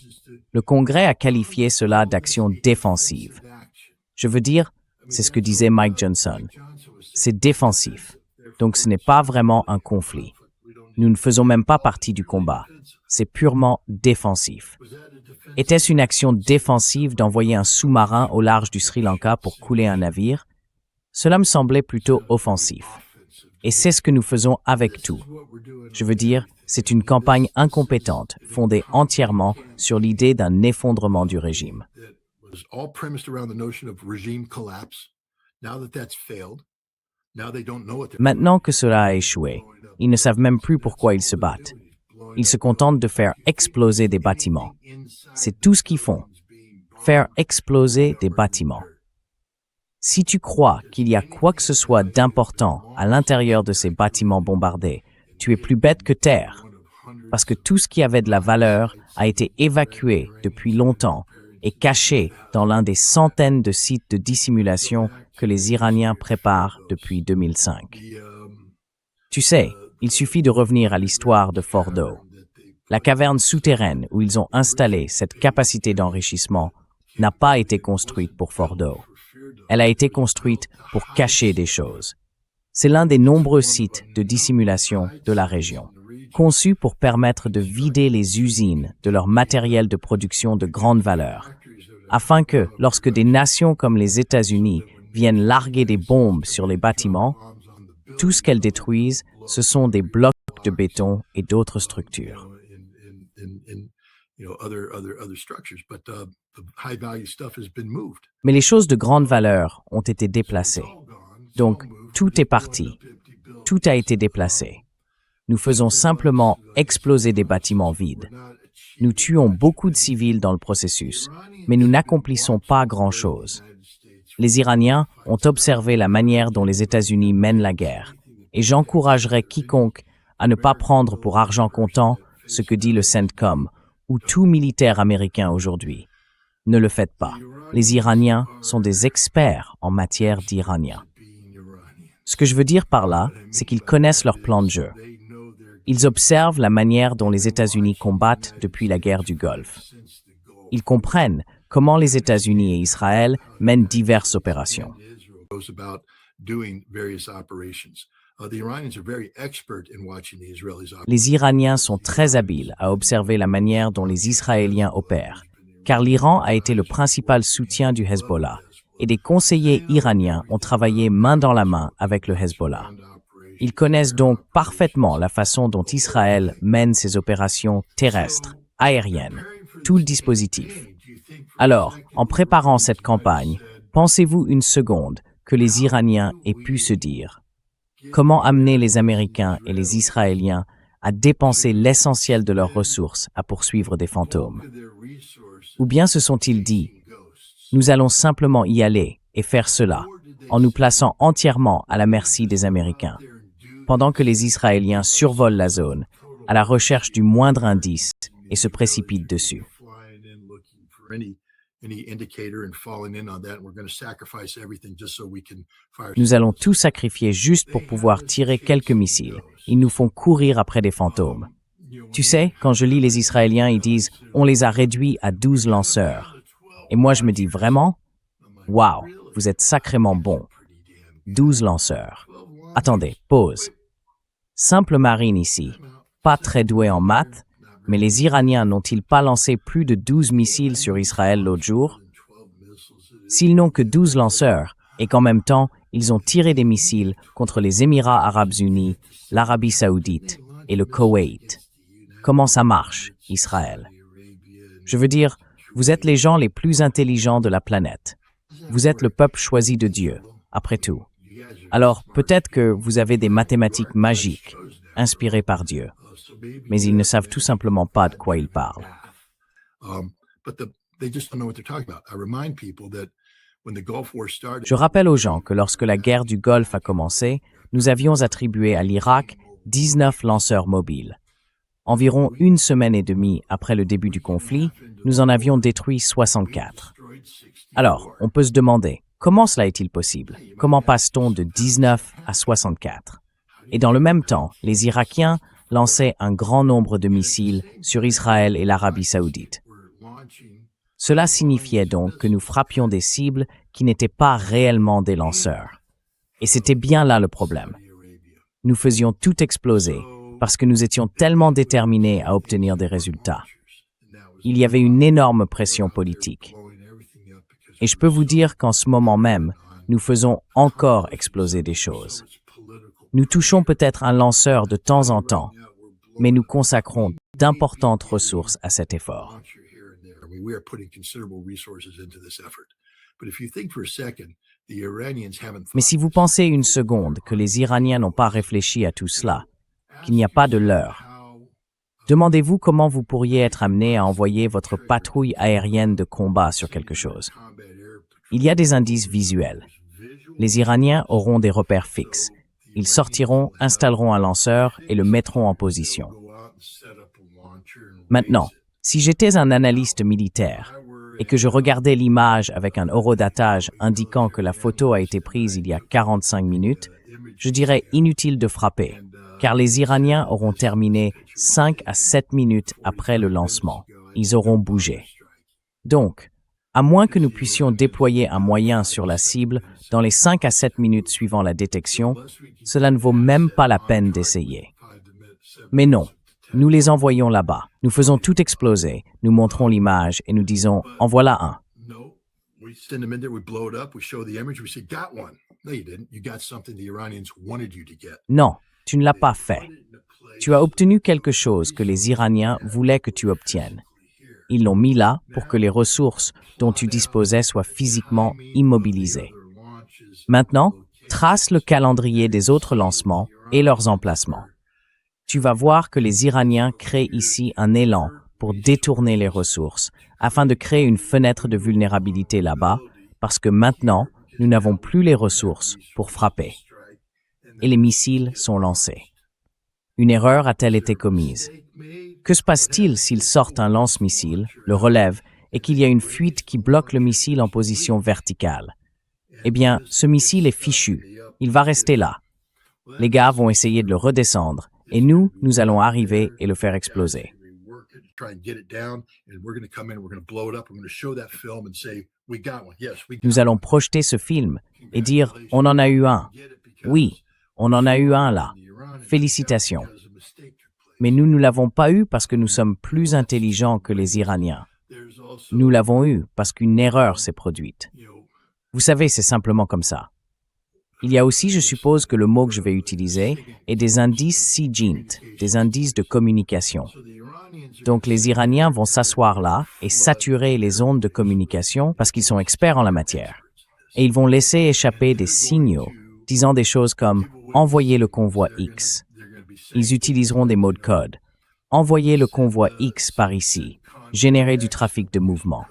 Speaker 2: Le Congrès a qualifié cela d'action défensive. Je veux dire, c'est ce que disait Mike Johnson. C'est défensif, donc ce n'est pas vraiment un conflit. Nous ne faisons même pas partie du combat. C'est purement défensif. Était-ce une action défensive d'envoyer un sous-marin au large du Sri Lanka pour couler un navire? Cela me semblait plutôt offensif. Et c'est ce que nous faisons avec tout. Je veux dire, c'est une campagne incompétente, fondée entièrement sur l'idée d'un effondrement du régime. Maintenant que cela a échoué, ils ne savent même plus pourquoi ils se battent. Ils se contentent de faire exploser des bâtiments. C'est tout ce qu'ils font. Faire exploser des bâtiments. Si tu crois qu'il y a quoi que ce soit d'important à l'intérieur de ces bâtiments bombardés, tu es plus bête que terre. Parce que tout ce qui avait de la valeur a été évacué depuis longtemps et caché dans l'un des centaines de sites de dissimulation que les Iraniens préparent depuis 2005. Tu sais, Il suffit de revenir à l'histoire de Fordo. La caverne souterraine où ils ont installé cette capacité d'enrichissement n'a pas été construite pour Fordo. Elle a été construite pour cacher des choses. C'est l'un des nombreux sites de dissimulation de la région, conçu pour permettre de vider les usines de leur matériel de production de grande valeur, afin que, lorsque des nations comme les États-Unis viennent larguer des bombes sur les bâtiments, tout ce qu'elles détruisent, ce sont des blocs de béton et d'autres structures. Mais les choses de grande valeur ont été déplacées. Donc, tout est parti. Tout a été déplacé. Nous faisons simplement exploser des bâtiments vides. Nous tuons beaucoup de civils dans le processus, mais nous n'accomplissons pas grand-chose. Les Iraniens ont observé la manière dont les États-Unis mènent la guerre, et j'encouragerais quiconque à ne pas prendre pour argent comptant ce que dit le CENTCOM ou tout militaire américain aujourd'hui. Ne le faites pas. Les Iraniens sont des experts en matière d'Iraniens. Ce que je veux dire par là, c'est qu'ils connaissent leur plan de jeu. Ils observent la manière dont les États-Unis combattent depuis la guerre du Golfe. Ils comprennent comment les États-Unis et Israël mènent diverses opérations. Les Iraniens sont très habiles à observer la manière dont les Israéliens opèrent, car l'Iran a été le principal soutien du Hezbollah, et des conseillers iraniens ont travaillé main dans la main avec le Hezbollah. Ils connaissent donc parfaitement la façon dont Israël mène ses opérations terrestres, aériennes, tout le dispositif. Alors, en préparant cette campagne, pensez-vous une seconde que les Iraniens aient pu se dire comment amener les Américains et les Israéliens à dépenser l'essentiel de leurs ressources à poursuivre des fantômes? Ou bien se sont-ils dit « Nous allons simplement y aller et faire cela en nous plaçant entièrement à la merci des Américains, pendant que les Israéliens survolent la zone à la recherche du moindre indice et se précipitent dessus. » Nous allons tout sacrifier juste pour pouvoir tirer quelques missiles. Ils nous font courir après des fantômes. Tu sais, quand je lis les Israéliens, ils disent « On les a réduits à 12 lanceurs. » Et moi, je me dis vraiment « Waouh, vous êtes sacrément bons. 12 lanceurs. » Attendez, pause. Simple marine ici, pas très doué en maths, mais les Iraniens n'ont-ils pas lancé plus de 12 missiles sur Israël l'autre jour? S'ils n'ont que 12 lanceurs, et qu'en même temps, ils ont tiré des missiles contre les Émirats arabes unis, l'Arabie saoudite et le Koweït. Comment ça marche, Israël? Je veux dire, vous êtes les gens les plus intelligents de la planète. Vous êtes le peuple choisi de Dieu, après tout. Alors, peut-être que vous avez des mathématiques magiques, inspirées par Dieu. Mais ils ne savent tout simplement pas de quoi ils parlent. Je rappelle aux gens que lorsque la guerre du Golfe a commencé, nous avions attribué à l'Irak 19 lanceurs mobiles. Environ une semaine et demie après le début du conflit, nous en avions détruit 64. Alors, on peut se demander, comment cela est-il possible? Comment passe-t-on de 19 à 64? Et dans le même temps, les Irakiens lançaient un grand nombre de missiles sur Israël et l'Arabie saoudite. Cela signifiait donc que nous frappions des cibles qui n'étaient pas réellement des lanceurs. Et c'était bien là le problème. Nous faisions tout exploser parce que nous étions tellement déterminés à obtenir des résultats. Il y avait une énorme pression politique. Et je peux vous dire qu'en ce moment même, nous faisons encore exploser des choses. Nous touchons peut-être un lanceur de temps en temps, mais nous consacrons d'importantes ressources à cet effort. Mais si vous pensez une seconde que les Iraniens n'ont pas réfléchi à tout cela, qu'il n'y a pas de leurre, demandez-vous comment vous pourriez être amené à envoyer votre patrouille aérienne de combat sur quelque chose. Il y a des indices visuels. Les Iraniens auront des repères fixes. Ils sortiront, installeront un lanceur et le mettront en position. Maintenant, si j'étais un analyste militaire et que je regardais l'image avec un horodatage indiquant que la photo a été prise il y a 45 minutes, je dirais inutile de frapper, car les Iraniens auront terminé 5 à 7 minutes après le lancement. Ils auront bougé. Donc, à moins que nous puissions déployer un moyen sur la cible dans les 5 à 7 minutes suivant la détection, cela ne vaut même pas la peine d'essayer. Mais non, nous les envoyons là-bas. Nous faisons tout exploser, nous montrons l'image et nous disons « en voilà un ». Non, tu ne l'as pas fait. Tu as obtenu quelque chose que les Iraniens voulaient que tu obtiennes. Ils l'ont mis là pour que les ressources dont tu disposais soient physiquement immobilisées. Maintenant, trace le calendrier des autres lancements et leurs emplacements. Tu vas voir que les Iraniens créent ici un élan pour détourner les ressources, afin de créer une fenêtre de vulnérabilité là-bas, parce que maintenant, nous n'avons plus les ressources pour frapper. Et les missiles sont lancés. Une erreur a-t-elle été commise? Que se passe-t-il s'ils sortent un lance-missile, le relèvent, et qu'il y a une fuite qui bloque le missile en position verticale? Eh bien, ce missile est fichu. Il va rester là. Les gars vont essayer de le redescendre, et nous allons arriver et le faire exploser. Nous allons projeter ce film et dire « on en a eu un ». Oui, on en a eu un là. Félicitations. Mais nous ne l'avons pas eu parce que nous sommes plus intelligents que les Iraniens. Nous l'avons eu parce qu'une erreur s'est produite. Vous savez, c'est simplement comme ça. Il y a aussi, je suppose que le mot que je vais utiliser est des indices SIGINT, des indices de communication. Donc les Iraniens vont s'asseoir là et saturer les ondes de communication parce qu'ils sont experts en la matière. Et ils vont laisser échapper des signaux disant des choses comme « envoyez le convoi X ». Ils utiliseront des mots de code. « Envoyez le convoi X par ici », générer du trafic de mouvement.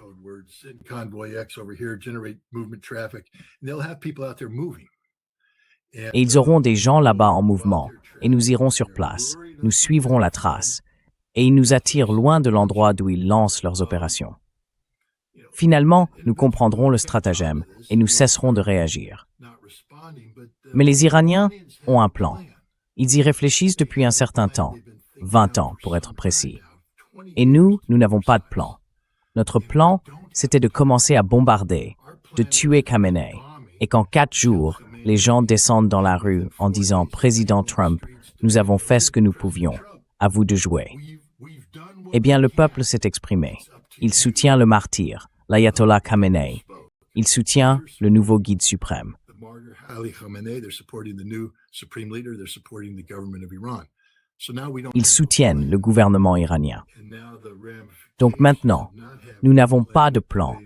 Speaker 2: Et ils auront des gens là-bas en mouvement, et nous irons sur place, nous suivrons la trace, et ils nous attirent loin de l'endroit d'où ils lancent leurs opérations. Finalement, nous comprendrons le stratagème, et nous cesserons de réagir. Mais les Iraniens ont un plan. Ils y réfléchissent depuis un certain temps, 20 ans pour être précis. Et nous n'avons pas de plan. Notre plan, c'était de commencer à bombarder, de tuer Khamenei, et qu'en 4 jours, les gens descendent dans la rue en disant « Président Trump, nous avons fait ce que nous pouvions, à vous de jouer ». Eh bien, le peuple s'est exprimé. Il soutient le martyr, l'ayatollah Khamenei. Il soutient le nouveau guide suprême. Ils soutiennent le gouvernement iranien. Donc maintenant, nous n'avons pas de plan,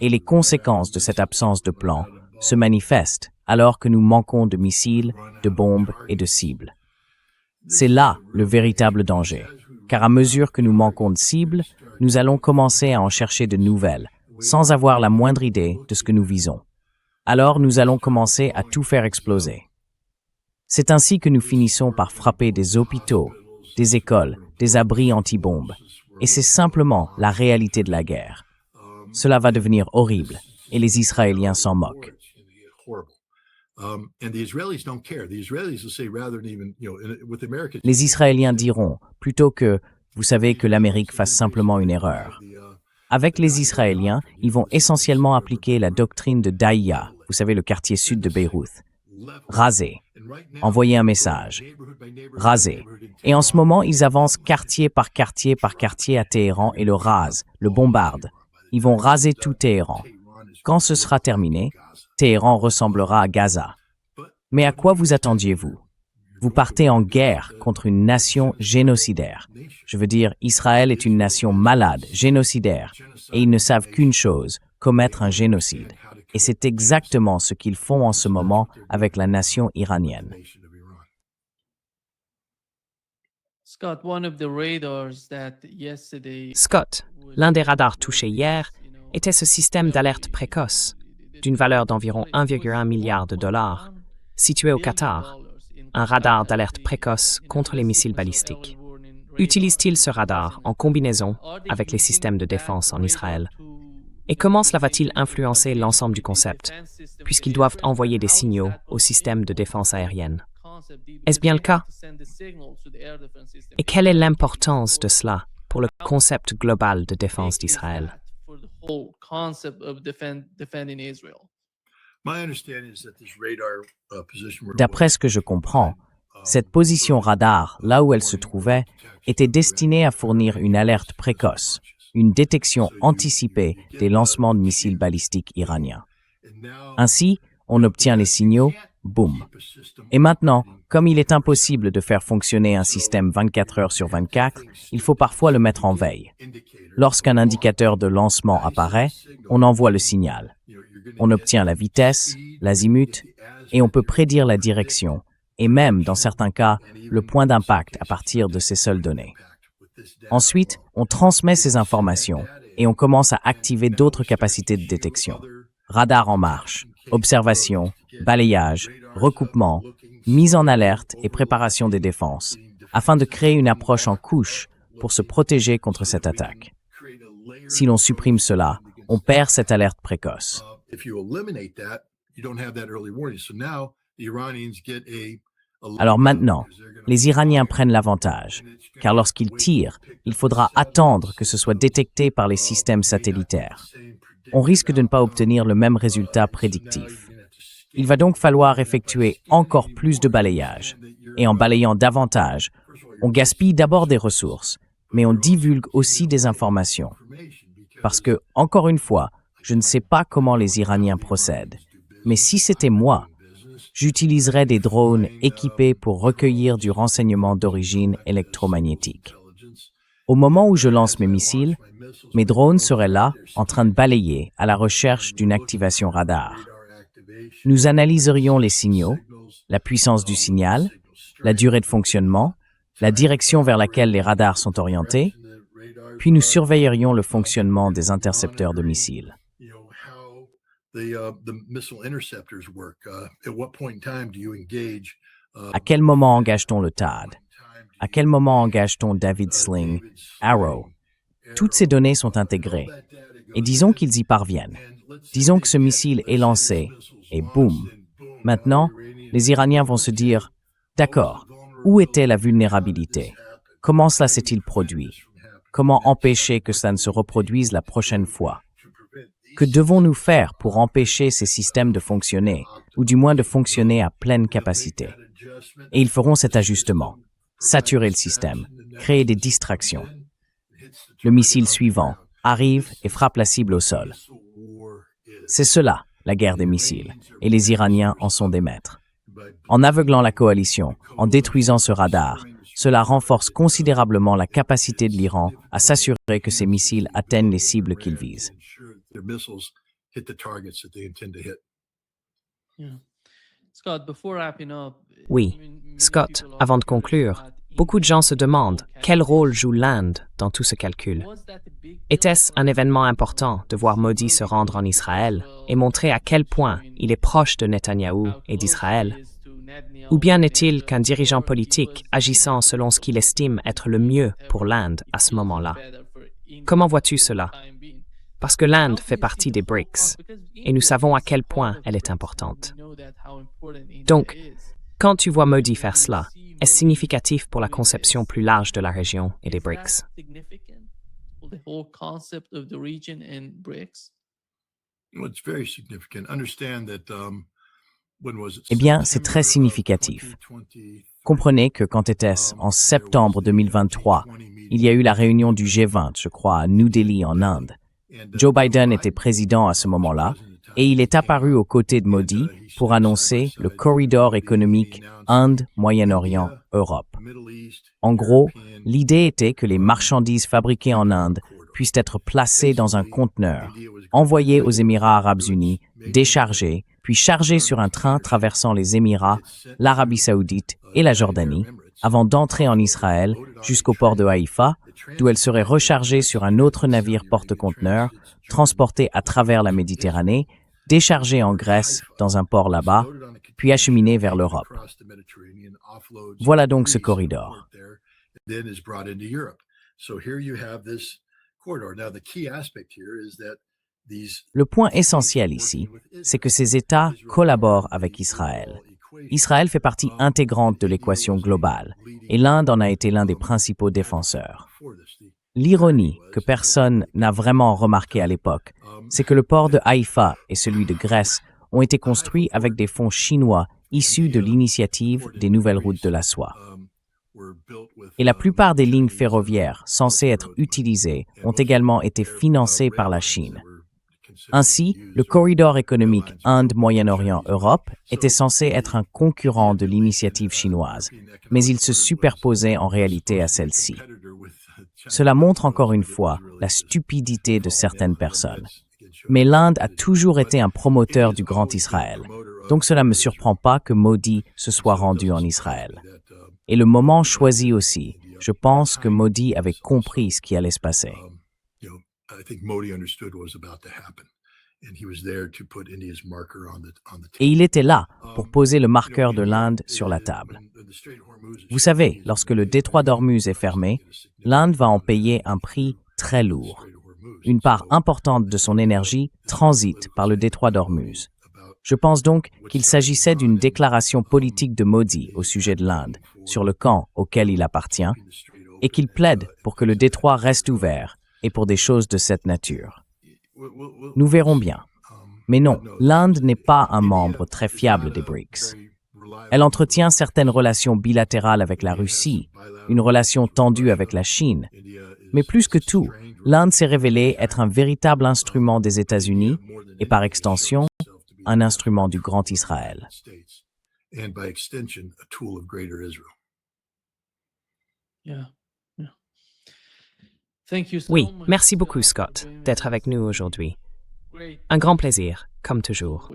Speaker 2: et les conséquences de cette absence de plan se manifestent alors que nous manquons de missiles, de bombes et de cibles. C'est là le véritable danger, car à mesure que nous manquons de cibles, nous allons commencer à en chercher de nouvelles, sans avoir la moindre idée de ce que nous visons. Alors nous allons commencer à tout faire exploser. C'est ainsi que nous finissons par frapper des hôpitaux, des écoles, des abris anti-bombes. Et c'est simplement la réalité de la guerre. Cela va devenir horrible, et les Israéliens s'en moquent. Les Israéliens diront, plutôt que, vous savez, que l'Amérique fasse simplement une erreur. Avec les Israéliens, ils vont essentiellement appliquer la doctrine de Daïa, vous savez, le quartier sud de Beyrouth. Raser. Envoyer un message. Raser. Et en ce moment, ils avancent quartier par quartier par quartier à Téhéran et le rasent, le bombardent. Ils vont raser tout Téhéran. Quand ce sera terminé, Téhéran ressemblera à Gaza. Mais à quoi vous attendiez-vous? Vous partez en guerre contre une nation génocidaire. Je veux dire, Israël est une nation malade, génocidaire, et ils ne savent qu'une chose, commettre un génocide. Et c'est exactement ce qu'ils font en ce moment avec la nation iranienne.
Speaker 1: Scott, l'un des radars touchés hier était ce système d'alerte précoce, d'une valeur d'environ 1,1 milliard de dollars, situé au Qatar, un radar d'alerte précoce contre les missiles balistiques. Utilise-t-il ce radar en combinaison avec les systèmes de défense en Israël? Et comment cela va-t-il influencer l'ensemble du concept, puisqu'ils doivent envoyer des signaux au système de défense aérienne? Est-ce bien le cas? Et quelle est l'importance de cela pour le concept global de défense d'Israël?
Speaker 2: D'après ce que je comprends, cette position radar, là où elle se trouvait, était destinée à fournir une alerte précoce, une détection anticipée des lancements de missiles balistiques iraniens. Ainsi, on obtient les signaux, boum. Et maintenant, comme il est impossible de faire fonctionner un système 24 heures sur 24, il faut parfois le mettre en veille. Lorsqu'un indicateur de lancement apparaît, on envoie le signal. On obtient la vitesse, l'azimut, et on peut prédire la direction, et même, dans certains cas, le point d'impact à partir de ces seules données. Ensuite, on transmet ces informations, et on commence à activer d'autres capacités de détection. Radar en marche, observation, balayage, recoupement, mise en alerte et préparation des défenses, afin de créer une approche en couche pour se protéger contre cette attaque. Si l'on supprime cela, on perd cette alerte précoce. Alors maintenant, les Iraniens prennent l'avantage, car lorsqu'ils tirent, il faudra attendre que ce soit détecté par les systèmes satellitaires. On risque de ne pas obtenir le même résultat prédictif. Il va donc falloir effectuer encore plus de balayage. Et en balayant davantage, on gaspille d'abord des ressources, mais on divulgue aussi des informations. Parce que, encore une fois, je ne sais pas comment les Iraniens procèdent. Mais si c'était moi, j'utiliserais des drones équipés pour recueillir du renseignement d'origine électromagnétique. Au moment où je lance mes missiles, mes drones seraient là, en train de balayer, à la recherche d'une activation radar. Nous analyserions les signaux, la puissance du signal, la durée de fonctionnement, la direction vers laquelle les radars sont orientés, puis nous surveillerions le fonctionnement des intercepteurs de missiles. À quel moment engage-t-on le THAAD? À quel moment engage-t-on David Sling, Arrow? Toutes ces données sont intégrées. Et disons qu'ils y parviennent. Disons que ce missile est lancé, et boum. Maintenant, les Iraniens vont se dire, d'accord, où était la vulnérabilité? Comment cela s'est-il produit? Comment empêcher que cela ne se reproduise la prochaine fois? Que devons-nous faire pour empêcher ces systèmes de fonctionner, ou du moins de fonctionner à pleine capacité? Et ils feront cet ajustement. Saturer le système, créer des distractions. Le missile suivant arrive et frappe la cible au sol. C'est cela, la guerre des missiles, et les Iraniens en sont des maîtres. En aveuglant la coalition, en détruisant ce radar, cela renforce considérablement la capacité de l'Iran à s'assurer que ses missiles atteignent les cibles qu'ils visent.
Speaker 1: Oui, Scott, avant de conclure, beaucoup de gens se demandent quel rôle joue l'Inde dans tout ce calcul. Était-ce un événement important de voir Modi se rendre en Israël et montrer à quel point il est proche de Netanyahou et d'Israël? Ou bien n'est-il qu'un dirigeant politique agissant selon ce qu'il estime être le mieux pour l'Inde à ce moment-là? Comment vois-tu cela? Parce que l'Inde fait partie des BRICS, et nous savons à quel point elle est importante. Donc, quand tu vois Modi faire cela, est-ce significatif pour la conception plus large de la région et des BRICS?
Speaker 2: Eh bien, c'est très significatif. Comprenez que quand était-ce, en septembre 2023, il y a eu la réunion du G20, je crois, à New Delhi, en Inde. Joe Biden était président à ce moment-là, et il est apparu aux côtés de Modi pour annoncer le corridor économique Inde-Moyen-Orient-Europe. En gros, l'idée était que les marchandises fabriquées en Inde puissent être placées dans un conteneur, envoyées aux Émirats arabes unis, déchargées, puis chargées sur un train traversant les Émirats, l'Arabie saoudite et la Jordanie, avant d'entrer en Israël jusqu'au port de Haïfa, d'où elles seraient rechargées sur un autre navire porte-conteneur, transportées à travers la Méditerranée, déchargées en Grèce dans un port là-bas, puis acheminées vers l'Europe. Voilà donc ce corridor. Le point essentiel ici, c'est que ces États collaborent avec Israël. Israël fait partie intégrante de l'équation globale, et l'Inde en a été l'un des principaux défenseurs. L'ironie, que personne n'a vraiment remarqué à l'époque, c'est que le port de Haïfa et celui de Grèce ont été construits avec des fonds chinois issus de l'initiative des nouvelles routes de la soie. Et la plupart des lignes ferroviaires censées être utilisées ont également été financées par la Chine. Ainsi, le corridor économique Inde-Moyen-Orient-Europe était censé être un concurrent de l'initiative chinoise, mais il se superposait en réalité à celle-ci. Cela montre encore une fois la stupidité de certaines personnes. Mais l'Inde a toujours été un promoteur du Grand Israël, donc cela ne me surprend pas que Modi se soit rendu en Israël. Et le moment choisi aussi, je pense que Modi avait compris ce qui allait se passer. Et il était là pour poser le marqueur de l'Inde sur la table. Vous savez, lorsque le détroit d'Ormuz est fermé, l'Inde va en payer un prix très lourd. Une part importante de son énergie transite par le détroit d'Ormuz. Je pense donc qu'il s'agissait d'une déclaration politique de Modi au sujet de l'Inde, sur le camp auquel il appartient, et qu'il plaide pour que le détroit reste ouvert et pour des choses de cette nature. Nous verrons bien. Mais non, l'Inde n'est pas un membre très fiable des BRICS. Elle entretient certaines relations bilatérales avec la Russie, une relation tendue avec la Chine. Mais plus que tout, l'Inde s'est révélée être un véritable instrument des États-Unis et par extension, un instrument du Grand Israël.
Speaker 1: Oui, merci beaucoup, Scott, d'être avec nous aujourd'hui. Un grand plaisir, comme toujours.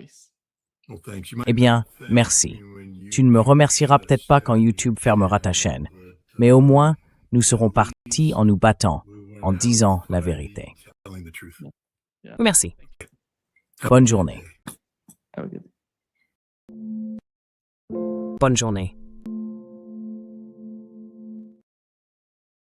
Speaker 2: Eh bien, merci. Tu ne me remercieras peut-être pas quand YouTube fermera ta chaîne, mais au moins, nous serons partis en nous battant, en disant la vérité.
Speaker 1: Merci.
Speaker 2: Bonne journée.
Speaker 1: Bonne journée.